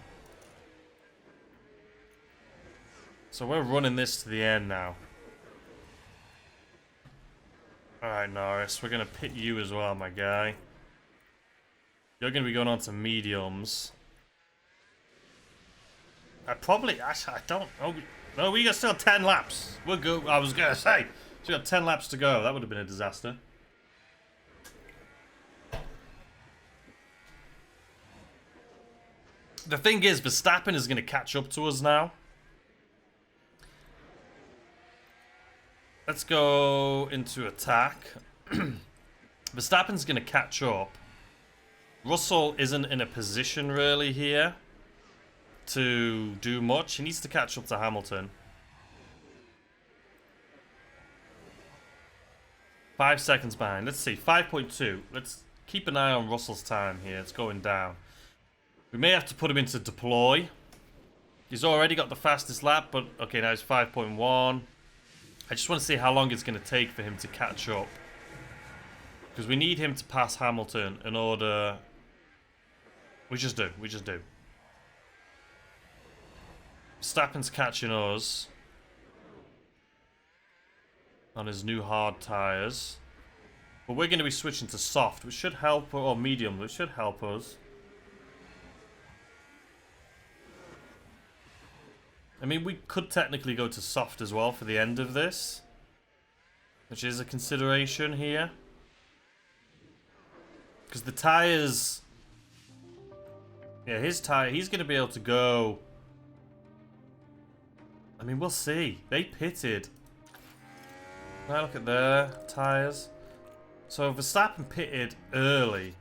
So we're running this to the end now. Alright, Norris. We're going to pit you as well, my guy. You're going to be going on to mediums. I don't... Oh, no, we got still 10 laps. We're good. I was going to say. So we got 10 laps to go. That would have been a disaster. The thing is, Verstappen is going to catch up to us now. Let's go into attack. Verstappen's going to catch up. Russell isn't in a position really here to do much. He needs to catch up to Hamilton. 5 seconds behind. Let's see, 5.2. Let's keep an eye on Russell's time here. It's going down. We may have to put him into deploy. He's already got the fastest lap, but okay, now he's 5.1. I just want to see how long it's going to take for him to catch up. Because we need him to pass Hamilton in order... We just do. Verstappen's catching us on his new hard tyres. But we're going to be switching to soft, which should help, or medium, which should help us. I mean, we could technically go to soft as well for the end of this, which is a consideration here. Because the tyres... Yeah, his tyre, he's going to be able to go... I mean, we'll see. They pitted. Now look at their tyres. So Verstappen pitted early.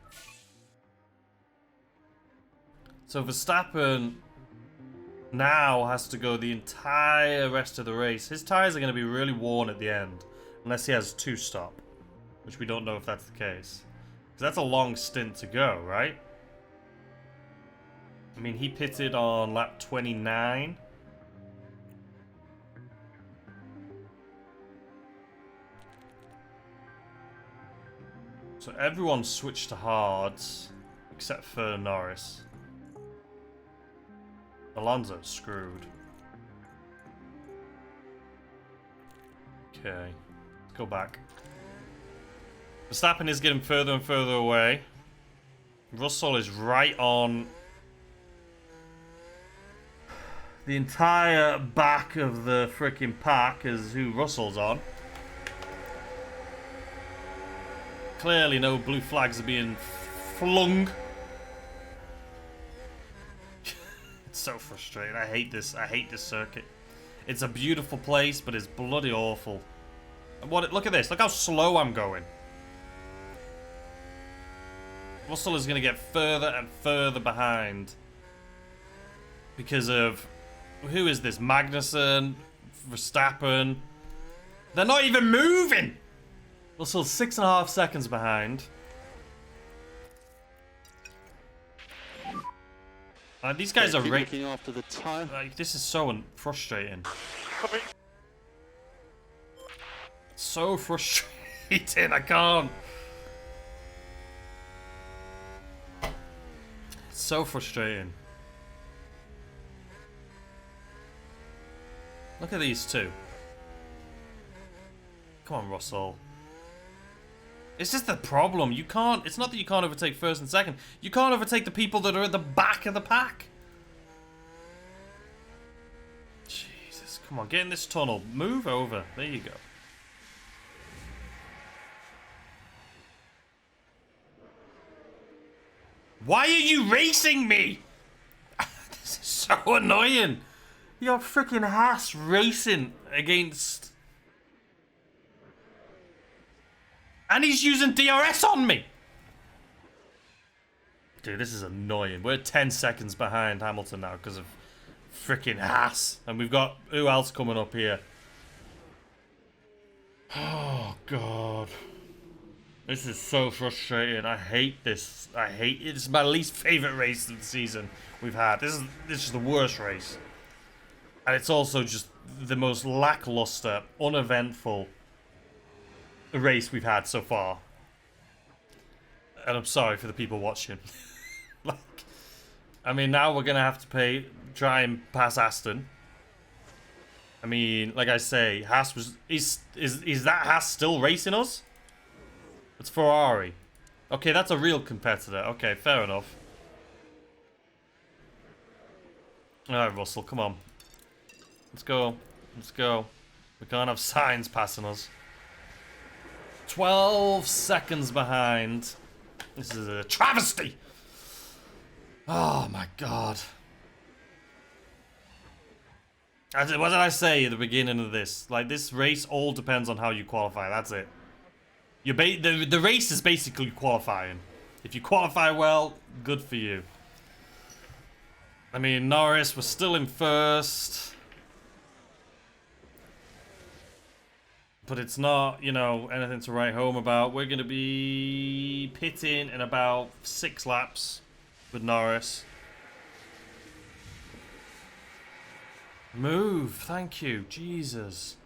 So Verstappen now has to go the entire rest of the race. His tyres are going to be really worn at the end. Unless he has 2-stop. Which we don't know if that's the case. Because that's a long stint to go, right? I mean, he pitted on lap 29. So everyone switched to hards. Except for Norris. Alonso's screwed. Okay. Let's go back. Verstappen is getting further and further away. Russell is right on the entire back of the freaking pack is who Russell's on. Clearly no blue flags are being flung. So frustrating. I hate this circuit. It's a beautiful place, but it's bloody awful. Look at this. Look how slow I'm going. Russell is going to get further and further behind because of Who is this? Magnussen, Verstappen. They're not even moving. Russell 6.5 seconds behind. These guys are looking after the time. like, this is so frustrating. So frustrating. I can't. It's so frustrating. Look at these two. Come on, Russell. It's just the problem. You can't. It's not that you can't overtake first and second. You can't overtake the people that are at the back of the pack. Jesus, come on, get in this tunnel. Move over. There you go. Why are you racing me? This is so annoying. You're freaking Haas racing against... And he's using DRS on me! Dude, this is annoying. We're 10 seconds behind Hamilton now because of freaking Haas. And we've got... Who else coming up here? Oh, God. This is so frustrating. I hate this. I hate it. This is my least favorite race of the season we've had. This is the worst race. And it's also just the most lackluster, uneventful race we've had so far. And I'm sorry for the people watching. Like, I mean, now we're gonna have to try and pass Aston. I mean, like I say, Haas was is that Haas still racing us? It's Ferrari. Okay, that's a real competitor. Okay, fair enough. Alright, Russell, come on. Let's go. Let's go. We can't have signs passing us. 12 seconds behind. This is a travesty. Oh my God. What did I say at the beginning of this? Like, this race all depends on how you qualify. That's it. The race is basically qualifying. If you qualify well, good for you. I mean, Norris was still in first. But it's not, you know, anything to write home about. We're going to be pitting in about 6 laps with Norris. Move, thank you. Jesus.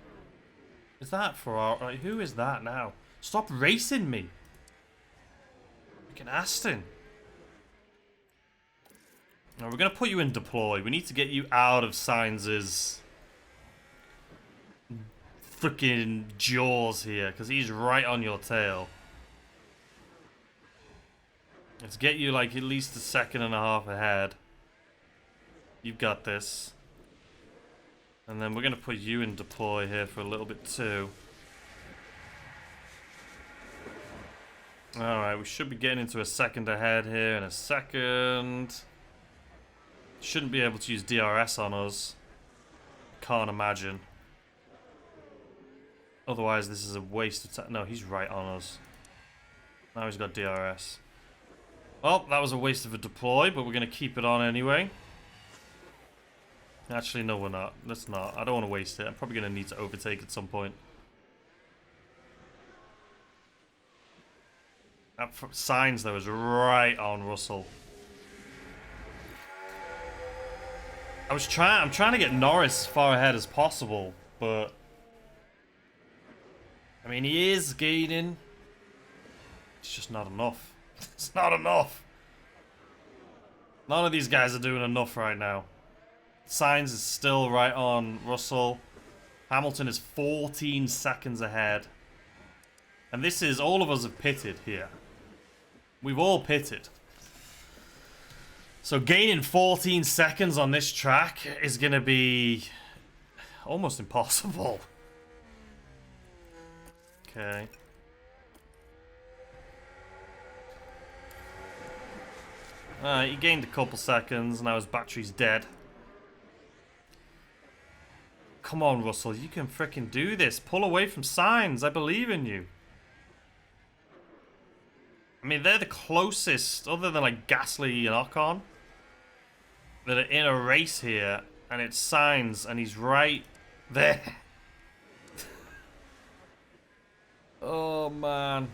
Is that for our... Like, who is that now? Stop racing me. Freaking Aston. Now, we're going to put you in deploy. We need to get you out of Sainz's freaking jaws here, because he's right on your tail. Let's get you like at least a second and a half ahead. You've got this. And then we're going to put you in deploy here for a little bit too. Alright, we should be getting into a second ahead here in a second. Shouldn't be able to use DRS on us. Can't imagine. Otherwise, this is a waste of time. No, he's right on us. Now he's got DRS. Well, that was a waste of a deploy, but we're going to keep it on anyway. Actually, no, we're not. Let's not. I don't want to waste it. I'm probably going to need to overtake at some point. That Sainz, though, is right on Russell. I'm trying to get Norris as far ahead as possible, but... I mean, he is gaining. It's just not enough. It's not enough. None of these guys are doing enough right now. Sainz is still right on Russell. Hamilton is 14 seconds ahead. And this is, all of us have pitted here. We've all pitted. So gaining 14 seconds on this track is going to be almost impossible. Okay. He gained a couple seconds, now his battery's dead. Come on, Russell, you can frickin' do this. Pull away from Sainz, I believe in you. I mean, they're the closest, other than like Gasly and Ocon, that are in a race here and it's Sainz, and he's right there. Oh, man.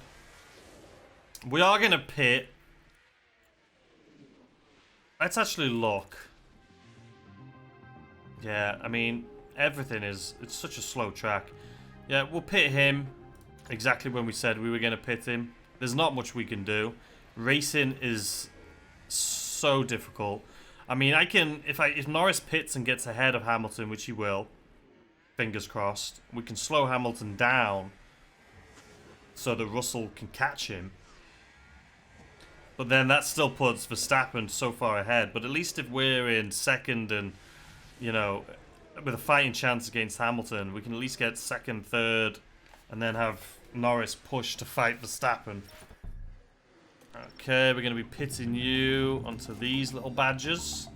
We are going to pit. Let's actually look. Yeah, I mean, everything is... It's such a slow track. Yeah, we'll pit him exactly when we said we were going to pit him. There's not much we can do. Racing is so difficult. I mean, I can... If Norris pits and gets ahead of Hamilton, which he will, fingers crossed, we can slow Hamilton down so that Russell can catch him. But then that still puts Verstappen so far ahead. But at least if we're in second and, you know, with a fighting chance against Hamilton, we can at least get second, third, and then have Norris push to fight Verstappen. Okay, we're going to be pitting you onto these little badges.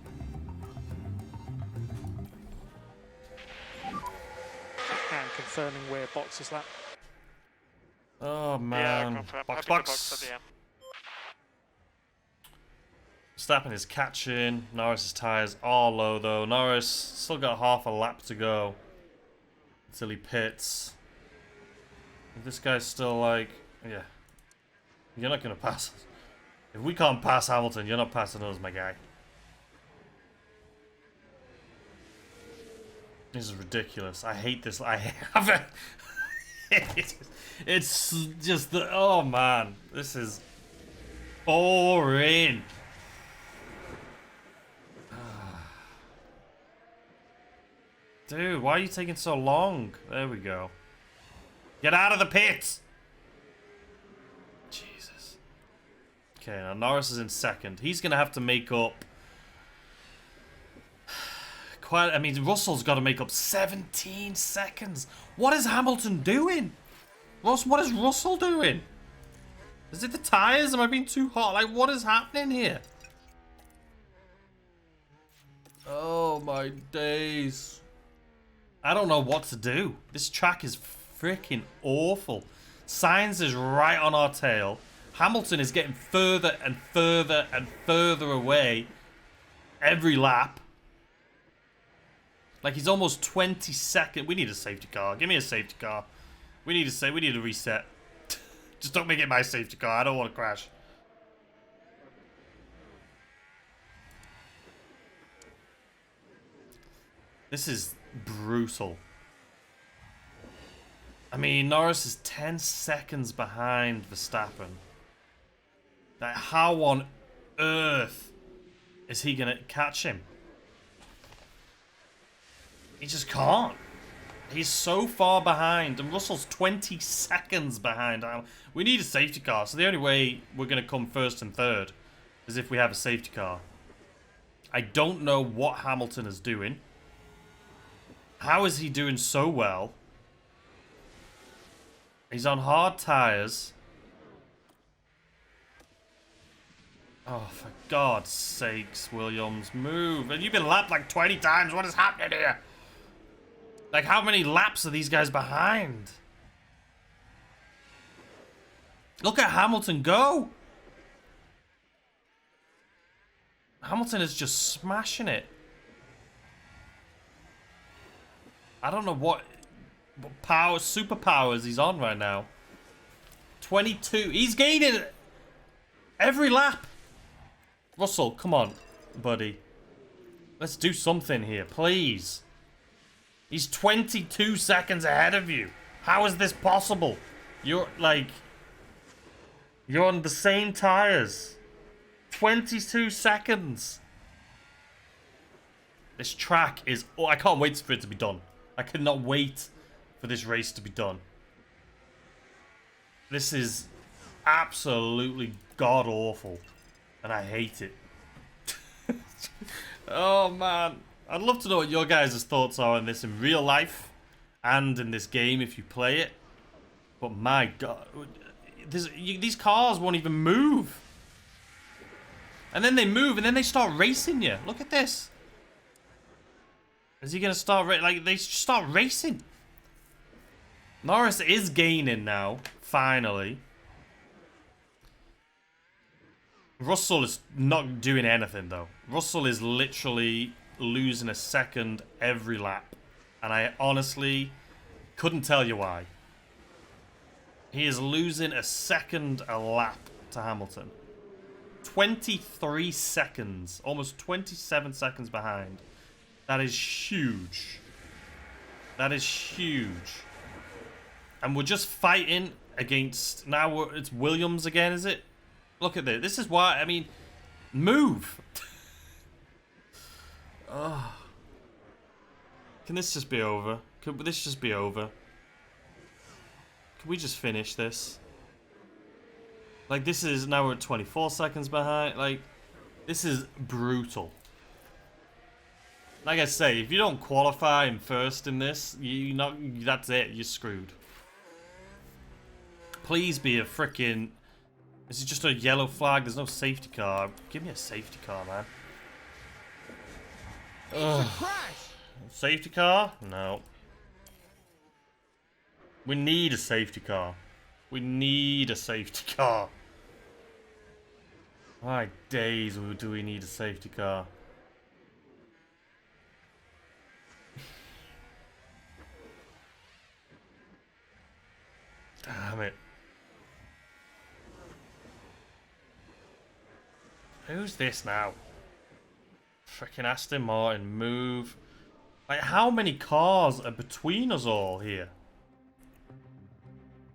And confirming where box is lap. Oh, man. Yeah, Box. at the end. Verstappen is catching. Norris's tyres are low, though. Norris still got half a lap to go until he pits. This guy's still like, yeah. You're not going to pass us. If we can't pass Hamilton, you're not passing us, my guy. This is ridiculous. I hate this. I have it. It's just the... Oh, man. This is boring. Dude, why are you taking so long? There we go. Get out of the pit! Jesus. Okay, now Norris is in second. He's going to have to make up... I mean, Russell's got to make up 17 seconds. What is Hamilton doing? What is Russell doing? Is it the tyres? Am I being too hot? Like, what is happening here? Oh, my days. I don't know what to do. This track is freaking awful. Sainz is right on our tail. Hamilton is getting further and further and further away every lap. Like, he's almost 20 seconds. We need a safety car. Give me a safety car. We need a reset. Just don't make it my safety car. I don't want to crash. This is brutal. I mean, Norris is 10 seconds behind Verstappen. Like, how on earth is he going to catch him? He just can't. He's so far behind, and Russell's 20 seconds behind. We need a safety car, so the only way we're going to come first and third is if we have a safety car. I don't know what Hamilton is doing. How is he doing so well? He's on hard tyres. Oh, for God's sakes, Williams, move. And you've been lapped like 20 times. What is happening here? Like, how many laps are these guys behind? Look at Hamilton go. Hamilton is just smashing it. I don't know what power, superpowers he's on right now. 22. He's gaining every lap. Russell, come on, buddy. Let's do something here, please. He's 22 seconds ahead of you. How is this possible? You're on the same tires. 22 seconds. This track is... Oh, I can't wait for it to be done. I cannot wait for this race to be done. This is absolutely god-awful. And I hate it. Oh, man. I'd love to know what your guys' thoughts are on this in real life and in this game if you play it. But my God, these cars won't even move. And then they move and then they start racing you. Look at this. Is he going to start, like, they start racing. Norris is gaining now, finally. Russell is not doing anything, though. Russell is literally... losing a second every lap. And I honestly couldn't tell you why. He is losing a second a lap to Hamilton. 23 seconds. Almost 27 seconds behind. That is huge. That is huge. And we're just fighting against... Now it's Williams again, is it? Look at this. This is why... I mean... Move! Oh. Can this just be over? Could this just be over? Can we just finish this? Like, this is... Now we're at 24 seconds behind. Like, this is brutal. Like I say, if you don't qualify in first in this, that's it. You're screwed. Please be a freaking... This is just a yellow flag. There's no safety car. Give me a safety car, man. It's a crash. Safety car? No. We need a safety car. We need a safety car. My days, do we need a safety car? Damn it. Who's this now? Frickin' Aston Martin, move. Like, how many cars are between us all here?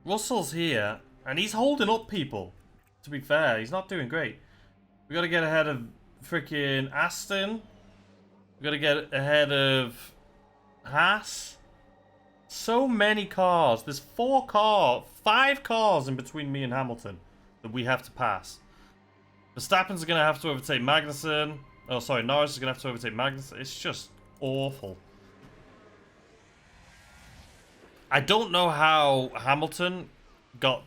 Russell's here, and he's holding up people. To be fair, he's not doing great. We gotta get ahead of frickin' Aston. We gotta get ahead of Haas. So many cars. There's 5 cars in between me and Hamilton that we have to pass. Verstappen's going to have to overtake Magnussen. Oh, sorry, Norris is going to have to overtake Magnussen. It's just awful. I don't know how Hamilton got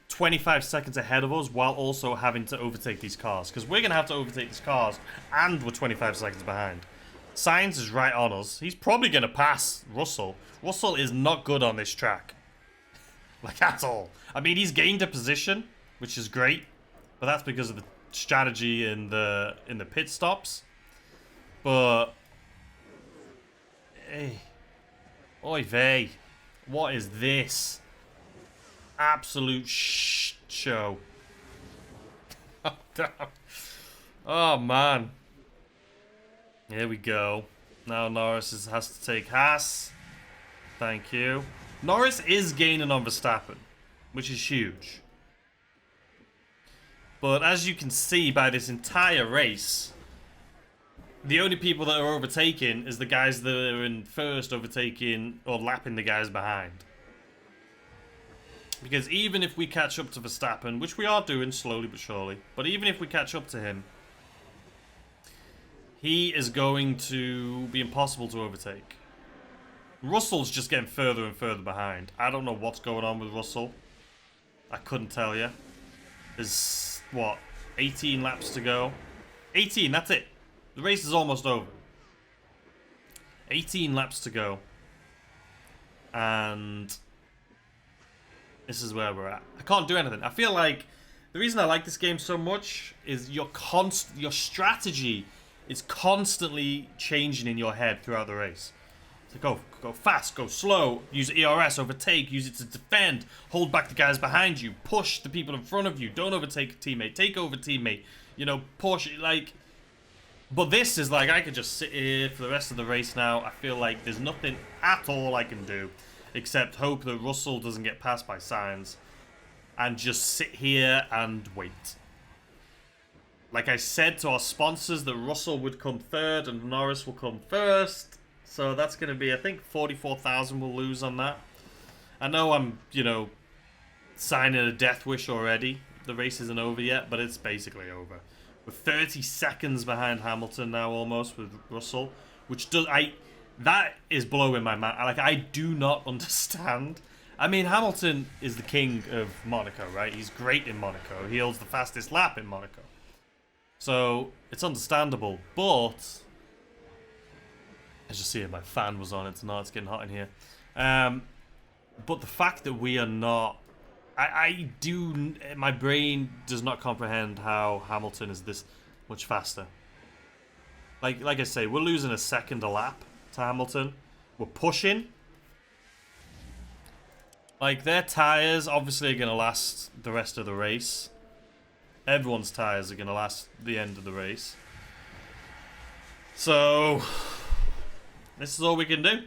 25 seconds ahead of us while also having to overtake these cars. Because we're going to have to overtake these cars and we're 25 seconds behind. Sainz is right on us. He's probably going to pass Russell. Russell is not good on this track. Like, at all. I mean, he's gained a position, which is great. But that's because of the strategy in the pit stops. But... Hey. Oy vey. What is this? Absolute show. Oh, damn. Oh, man. Here we go. Now Norris has to take Haas. Thank you. Norris is gaining on Verstappen, which is huge. But as you can see by this entire race, the only people that are overtaking is the guys that are in first overtaking or lapping the guys behind. Because even if we catch up to Verstappen, which we are doing slowly but surely, but even if we catch up to him, he is going to be impossible to overtake. Russell's just getting further and further behind. I don't know what's going on with Russell. I couldn't tell you. There's, what, 18 laps to go? 18, that's it. The race is almost over. 18 laps to go. And this is where we're at. I can't do anything. I feel like the reason I like this game so much is your strategy is constantly changing in your head throughout the race. So go fast, go slow, use ERS, overtake, use it to defend, hold back the guys behind you, push the people in front of you, don't overtake a teammate, take over teammate, you know, push, like... But this is like, I could just sit here for the rest of the race now. I feel like there's nothing at all I can do except hope that Russell doesn't get passed by Sainz and just sit here and wait. Like I said to our sponsors that Russell would come third and Norris will come first. So that's going to be, I think, 44,000 we'll lose on that. I know I'm, you know, signing a death wish already. The race isn't over yet, but it's basically over. We're 30 seconds behind Hamilton now almost with Russell, which does, that is blowing my mind. Like, I do not understand. I mean, Hamilton is the king of Monaco, right? He's great in Monaco. He holds the fastest lap in Monaco. So, it's understandable, but... I just see it, my fan was on, it's getting hot in here. But the fact that we are not... my brain does not comprehend how Hamilton is this much faster. Like I say, we're losing a second a lap to Hamilton. We're pushing. Like, their tyres obviously are going to last the rest of the race. Everyone's tyres are going to last the end of the race. So, this is all we can do.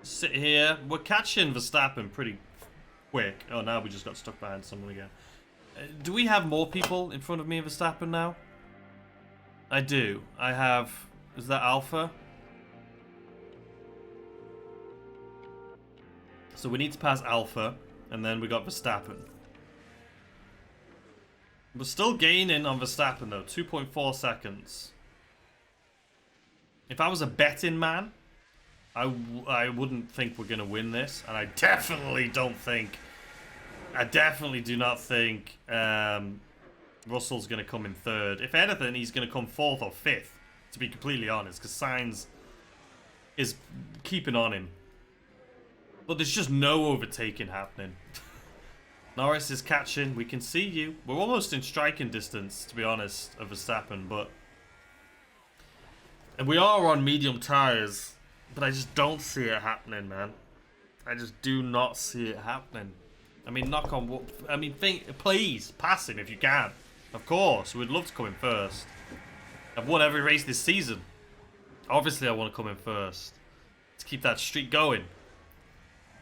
Sit here. We're catching Verstappen pretty quick. Oh, now we just got stuck behind someone again. Do we have more people in front of me and Verstappen now? I do. I have... Is that Alpha? So we need to pass Alpha, and then we got Verstappen. We're still gaining on Verstappen though, 2.4 seconds. If I was a betting man, I wouldn't think we're going to win this, and I definitely do not think Russell's going to come in third. If anything, he's going to come fourth or fifth, to be completely honest, because Sainz is keeping on him. But there's just no overtaking happening. Norris is catching. We can see you. We're almost in striking distance, to be honest, of Verstappen. But and we are on medium tyres. But I just don't see it happening, man. I just do not see it happening. I mean, knock on wood. I mean, please, pass him if you can. Of course, we'd love to come in first. I've won every race this season. Obviously, I want to come in first. To keep that streak going.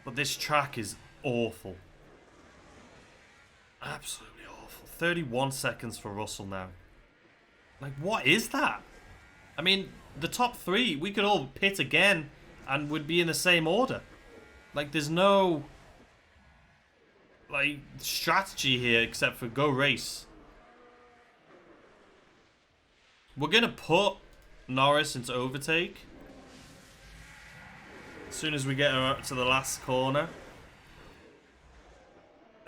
But this track is awful. Absolutely awful. 31 seconds for Russell now. Like, what is that? I mean, the top three, we could all pit again and would be in the same order. Like, there's no, like, strategy here except for go race. We're going to put Norris into overtake. As soon as we get to the last corner.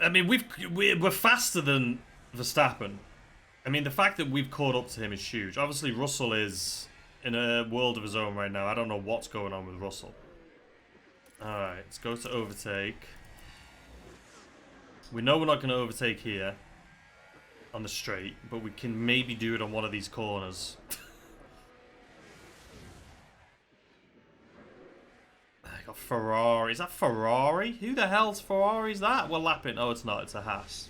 I mean, we're faster than Verstappen. I mean, the fact that we've caught up to him is huge. Obviously, Russell is in a world of his own right now. I don't know what's going on with Russell. Alright, let's go to overtake. We know we're not going to overtake here on the straight, but we can maybe do it on one of these corners. I got Ferrari. Is that Ferrari? Who the hell's Ferrari is that? We're lapping. Oh, it's not. It's a Haas.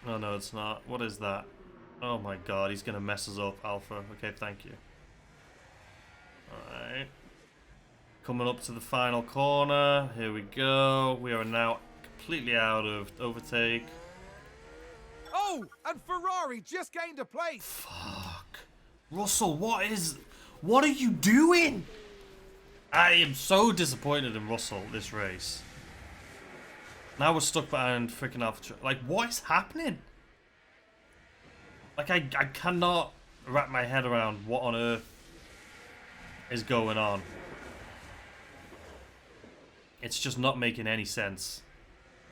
Oh, no, it's not. What is that? Oh, my God. He's going to mess us up, Alpha. Okay, thank you. Alright. Coming up to the final corner. Here we go. We are now completely out of overtake. Oh, and Ferrari just gained a place. Fuck. Russell, what are you doing? I am so disappointed in Russell this race. Now we're stuck behind freaking Alpha. Like, what is happening? Like, I cannot wrap my head around what on earth is going on. It's just not making any sense.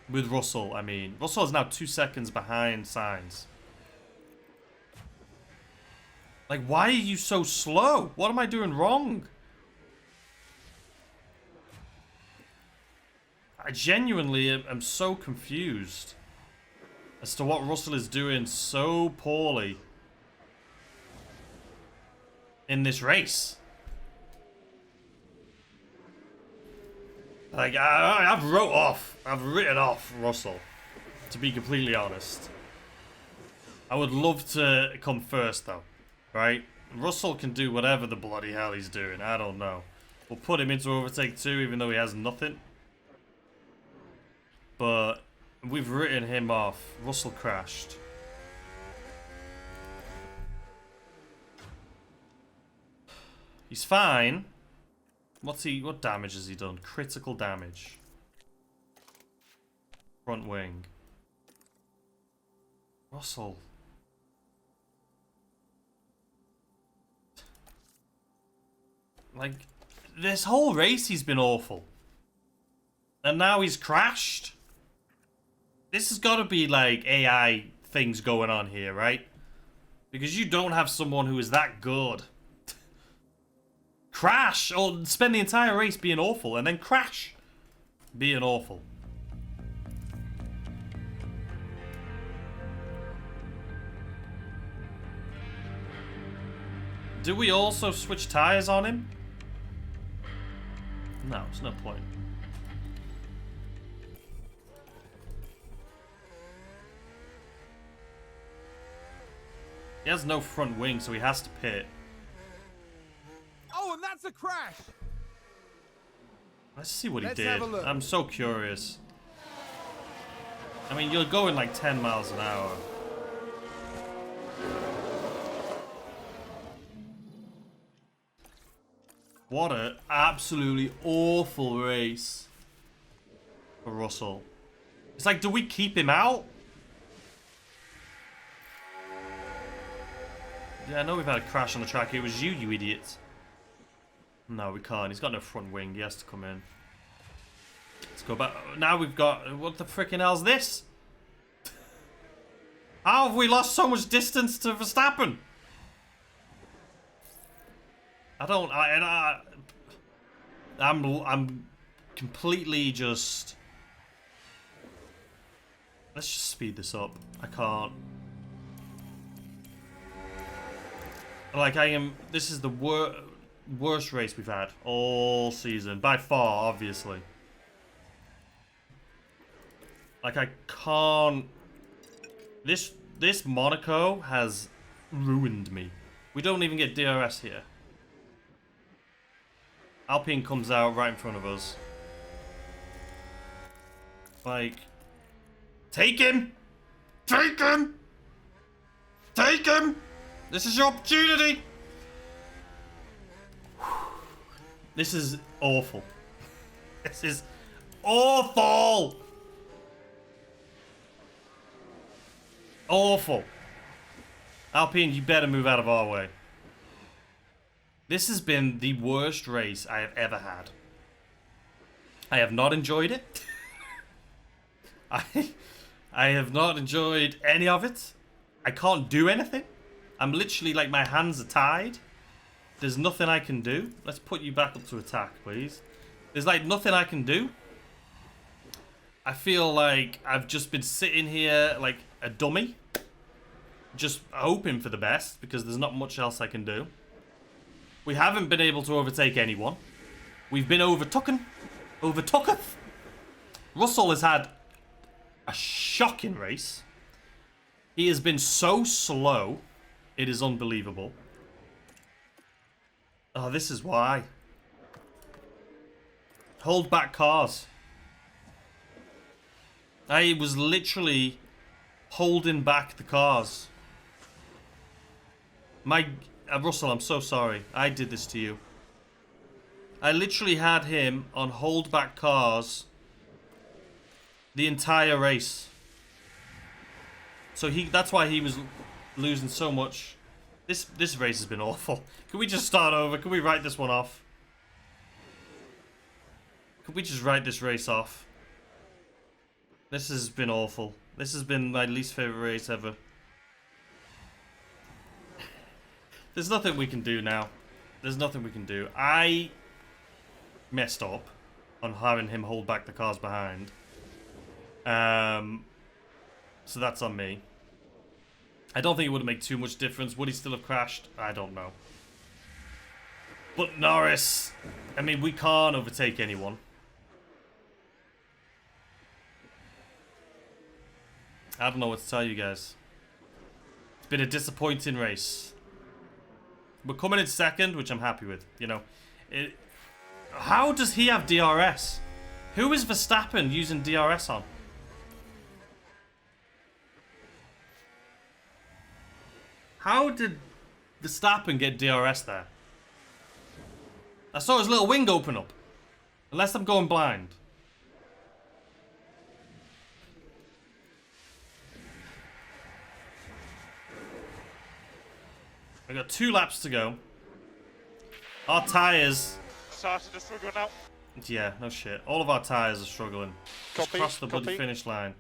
With Russell, I mean. Russell is now 2 seconds behind Sainz. Like, why are you so slow? What am I doing wrong? I genuinely am so confused as to what Russell is doing so poorly in this race. Like, I've written off Russell, to be completely honest. I would love to come first, though, right? Russell can do whatever the bloody hell he's doing. I don't know. We'll put him into overtake 2, even though he has nothing. But we've written him off. Russell crashed. He's fine. What damage has he done? Critical damage. Front wing. Russell. Like, this whole race he's been awful. And now he's crashed. This has got to be like AI things going on here, right? Because you don't have someone who is that good. Crash! Or spend the entire race being awful and then crash. Being awful. Do we also switch tires on him? No, there's no point. He has no front wing, so he has to pit. Oh, and that's a crash. Let's see what he Let's did. have a look. I'm so curious. I mean, you're going like 10 miles an hour. What an absolutely awful race for Russell. It's like, do we keep him out? Yeah, I know we've had a crash on the track. It was you, you idiot. No, we can't. He's got no front wing. He has to come in. Let's go back. Now we've got... What the frickin' hell's this? How have we lost so much distance to Verstappen? I'm completely just... Let's just speed this up. I can't. Like, this is the worst race we've had all season. By far, obviously. Like, I can't... This Monaco has ruined me. We don't even get DRS here. Alpine comes out right in front of us. Like... Take him! Take him! Take him! This is your opportunity! This is awful. This is awful! Awful. Alpine, you better move out of our way. This has been the worst race I have ever had. I have not enjoyed it. I have not enjoyed any of it. I can't do anything. I'm literally like, my hands are tied. There's nothing I can do. Let's put you back up to attack, please. There's like nothing I can do. I feel like I've just been sitting here like a dummy. Just hoping for the best, because there's not much else I can do. We haven't been able to overtake anyone. We've been overtaken. Overtooketh. Russell has had a shocking race. He has been so slow. It is unbelievable. Oh, this is why. Hold back cars. I was literally holding back the cars. Russell, I'm so sorry. I did this to you. I literally had him on hold back cars the entire race. So that's why he was losing so much. This race has been awful. Can we just start over? Can we write this one off? Could we just write this race off? This has been awful. This has been my least favorite race ever. There's nothing we can do now. There's nothing we can do. I messed up on having him hold back the cars behind. So that's on me. I don't think it would have made too much difference. Would he still have crashed? I don't know. But Norris, I mean, we can't overtake anyone. I don't know what to tell you guys. It's been a disappointing race. We're coming in second, which I'm happy with. You know, how does he have DRS? Who is Verstappen using DRS on? How did Verstappen get DRS there? I saw his little wing open up. Unless I'm going blind. We've got 2 laps to go. Our tyres... Started to struggle now. Yeah, no shit. All of our tyres are struggling. Just cross the bloody finish line.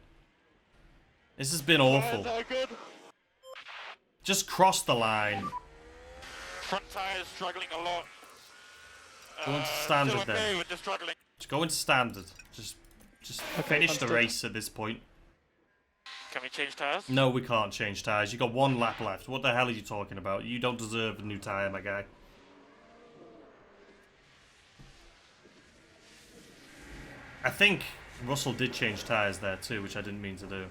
This has been awful. No good. Just cross the line. Front tyres struggling a lot. Go into standard still okay then. with the struggling. Just go into standard. Just finish the race at this point. Can we change tires? No, we can't change tyres. You got one lap left. What the hell are you talking about? You don't deserve a new tyre, my guy. I think Russell did change tyres there too, which I didn't mean to do.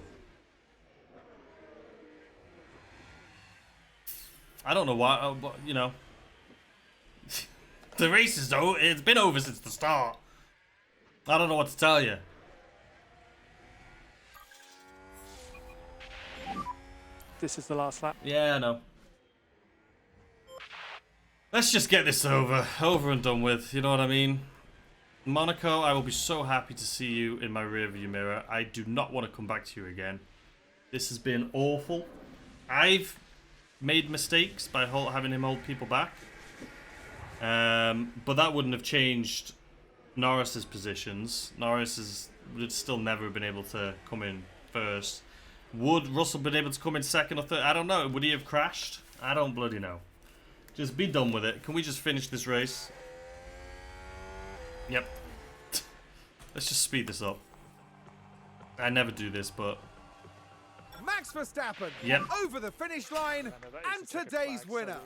I don't know why, but, you know. The race is over. It's been over since the start. I don't know what to tell you. This is the last lap. Yeah, I know. Let's just get this over and done with, you know what I mean? Monaco, I will be so happy to see you in my rearview mirror. I do not want to come back to you again. This has been awful. I've made mistakes by having him hold people back. But that wouldn't have changed Norris's positions. Norris would still never have been able to come in first. Would Russell been able to come in second or third? I don't know. Would he have crashed? I don't bloody know. Just be done with it. Can we just finish this race? Yep. Let's just speed this up. I never do this, but... Max Verstappen Yep. over the finish line and today's winner.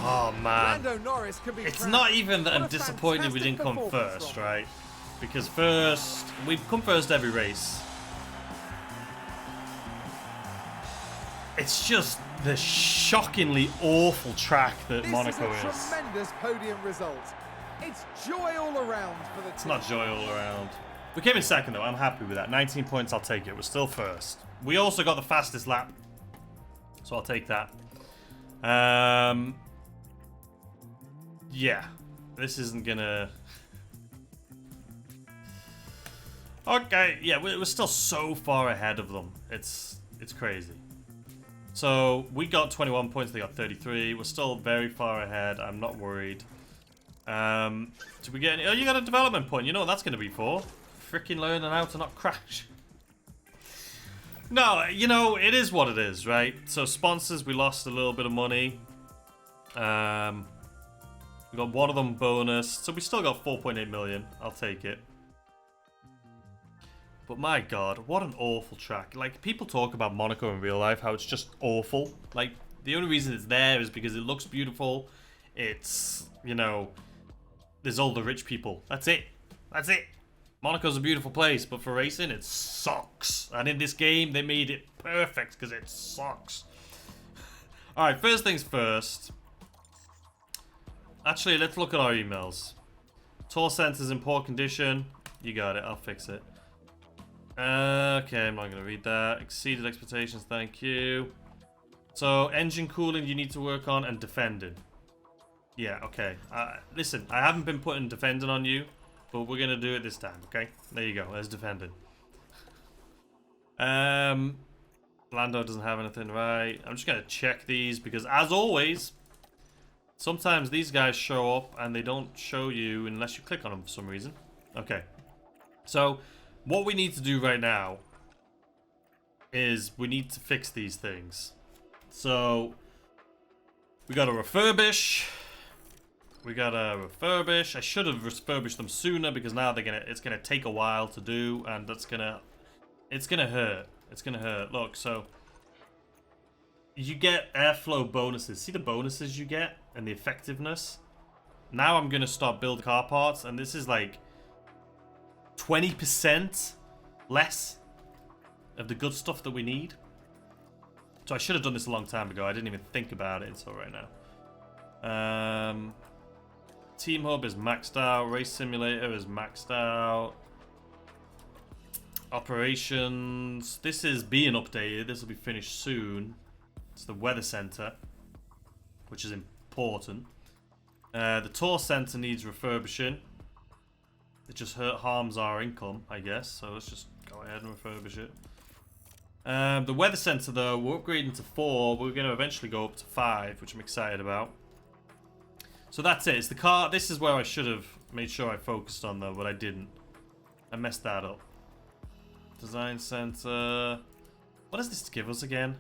Oh, man. Lando Norris can be It's proud. not even that I'm What a disappointed we fantastic didn't come performance first, from right? Because first... We've come first every race. It's just the shockingly awful track that Monaco This is a is. tremendous podium result. It's joy all around for the team. It's not joy all around. We came in second, though. I'm happy with that. 19 points, I'll take it. We're still first. We also got the fastest lap, so I'll take that. Yeah. This isn't gonna... Okay, yeah, we're still so far ahead of them. It's crazy. So, we got 21 points, they got 33. We're still very far ahead. I'm not worried. Did we get any... Oh, you got a development point. You know what that's going to be for? Freaking learning how to not crash. No, you know, it is what it is, right? So, sponsors, we lost a little bit of money. We got one of them bonus. So, we still got 4.8 million. I'll take it. But my god, what an awful track. Like, people talk about Monaco in real life, how it's just awful. Like, the only reason it's there is because it looks beautiful. It's, you know, there's all the rich people. That's it. That's it. Monaco's a beautiful place, but for racing, it sucks. And in this game, they made it perfect because it sucks. Alright, first things first. Actually, let's look at our emails. Tour center's in poor condition. You got it, I'll fix it. Okay, I'm not going to read that. Exceeded expectations, thank you. So, engine cooling you need to work on, and defending. Yeah, okay. Listen, I haven't been putting defending on you, but we're going to do it this time, okay? There you go, there's defending. Lando doesn't have anything right. I'm just going to check these, because as always, sometimes these guys show up, and they don't show you unless you click on them for some reason. Okay. So... what we need to do right now is we need to fix these things. So we gotta refurbish. I should have refurbished them sooner because now it's gonna take a while to do, and it's gonna hurt. It's gonna hurt. Look, so you get airflow bonuses. See the bonuses you get and the effectiveness. Now I'm gonna start build car parts, and this is like 20% less of the good stuff that we need. So I should have done this a long time ago. I didn't even think about it until right now. Team Hub is maxed out. Race Simulator is maxed out. Operations. This is being updated. This will be finished soon. It's the Weather Center, which is important. The Tour Center needs refurbishing. It just harms our income, I guess. So let's just go ahead and refurbish it. The Weather Center, though, we're upgrading to 4. We're going to eventually go up to 5, which I'm excited about. So that's it. It's the car. This is where I should have made sure I focused on, though, but I didn't. I messed that up. Design Center. What does this give us again?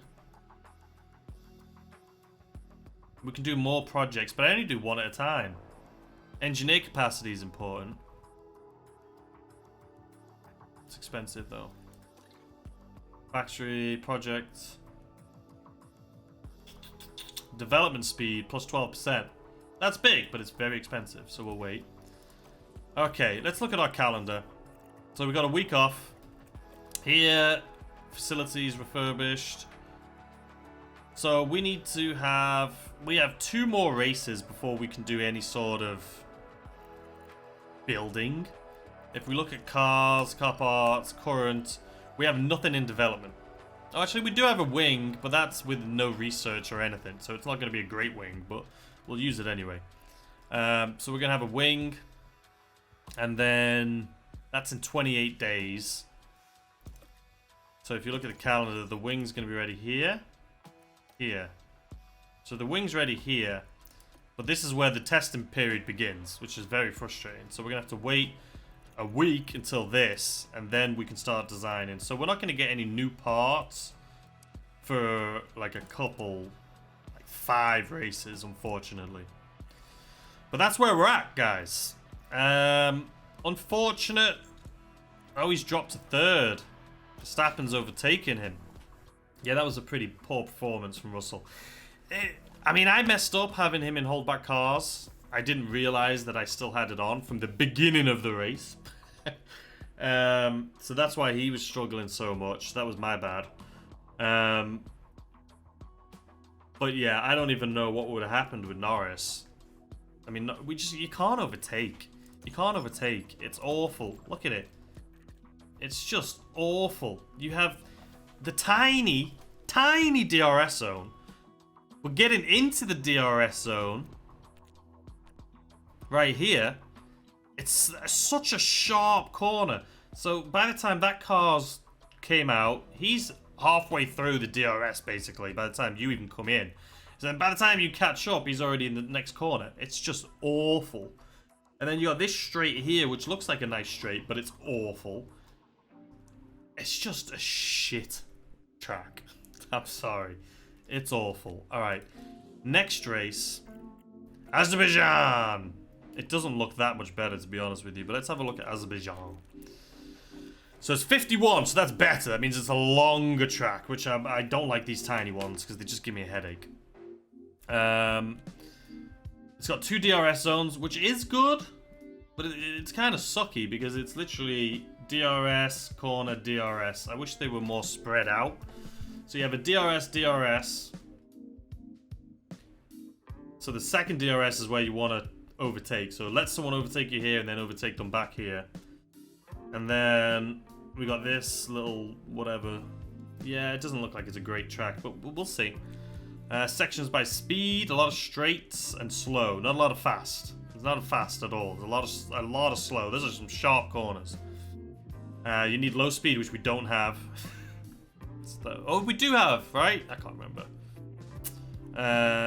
We can do more projects, but I only do one at a time. Engineer capacity is important. It's expensive though. Factory, project. Development speed plus 12%. That's big, but it's very expensive, so we'll wait. Okay, let's look at our calendar. So we got a week off. Here, facilities refurbished. So we need to have... We have 2 more races before we can do any sort of building. If we look at cars, car parts, current, we have nothing in development. Oh, actually, we do have a wing, but that's with no research or anything, so it's not going to be a great wing, but we'll use it anyway. So we're going to have a wing, and then that's in 28 days. So if you look at the calendar, the wing's going to be ready here, here. So the wing's ready here, but this is where the testing period begins, which is very frustrating. So we're going to have to wait a week until this, and then we can start designing. So we're not going to get any new parts for like a couple, like 5 races, unfortunately. But that's where we're at, guys. Unfortunate. Oh, he's dropped to 3rd. Verstappen's overtaken him. Yeah, that was a pretty poor performance from Russell. I mean, I messed up having him in holdback cars. I didn't realize that I still had it on from the beginning of the race. So that's why he was struggling so much. That was my bad. But yeah, I don't even know what would have happened with Norris. I mean, you can't overtake. You can't overtake. It's awful. Look at it. It's just awful. You have the tiny, tiny DRS zone. We're getting into the DRS zone. Right here, it's such a sharp corner. So by the time that car's came out, he's halfway through the DRS basically. By the time you even come in, so then by the time you catch up, he's already in the next corner. It's just awful. And then you got this straight here, which looks like a nice straight, but it's awful. It's just a shit track. I'm sorry, it's awful. All right, next race, Azerbaijan. It doesn't look that much better, to be honest with you, but let's have a look at Azerbaijan. So it's 51, so that's better. That means it's a longer track, which I don't like these tiny ones because they just give me a headache. It's got 2 DRS zones, which is good, but it's kind of sucky because it's literally DRS, corner, DRS. I wish they were more spread out. So you have a DRS, DRS. So the second DRS is where you want to overtake. So let someone overtake you here and then overtake them back here. And then we got this little whatever. Yeah, it doesn't look like it's a great track, but we'll see. Sections by speed, a lot of straights and slow, not a lot of fast. There's not a fast at all. There's a lot of slow. Those are some sharp corners. You need low speed, which we don't have. Oh, we do have, right? I can't remember.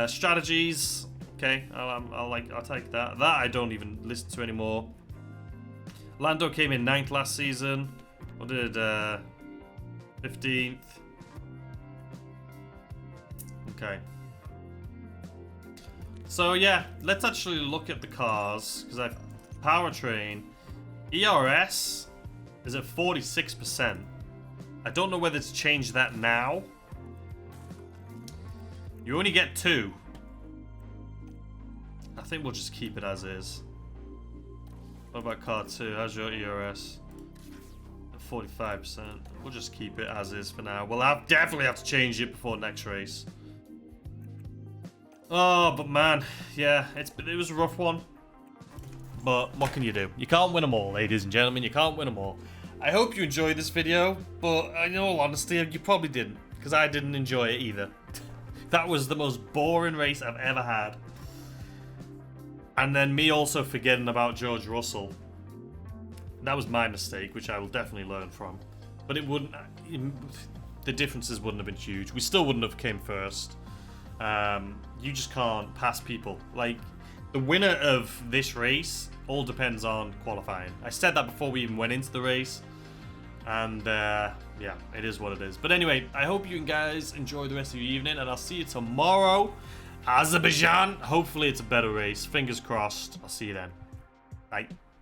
Strategies. Okay, I'll take that. That I don't even listen to anymore. Lando came in 9th last season. What did 15th? Okay. So yeah, let's actually look at the cars because I've powertrain. ERS is at 46%. I don't know whether to change that now. You only get 2. I think we'll just keep it as is. What about car 2? How's your ERS? At 45%. We'll just keep it as is for now. We'll definitely have to change it before next race. Oh, but man, yeah, it was a rough one. But what can you do? You can't win them all, ladies and gentlemen. You can't win them all. I hope you enjoyed this video, but in all honesty, you probably didn't, because I didn't enjoy it either. That was the most boring race I've ever had. And then me also forgetting about George Russell. That was my mistake, which I will definitely learn from. But it wouldn't... The differences wouldn't have been huge. We still wouldn't have came first. You just can't pass people. Like, the winner of this race all depends on qualifying. I said that before we even went into the race. And, yeah, it is what it is. But anyway, I hope you guys enjoy the rest of your evening, and I'll see you tomorrow. Azerbaijan. Hopefully it's a better race. Fingers crossed. I'll see you then. Bye.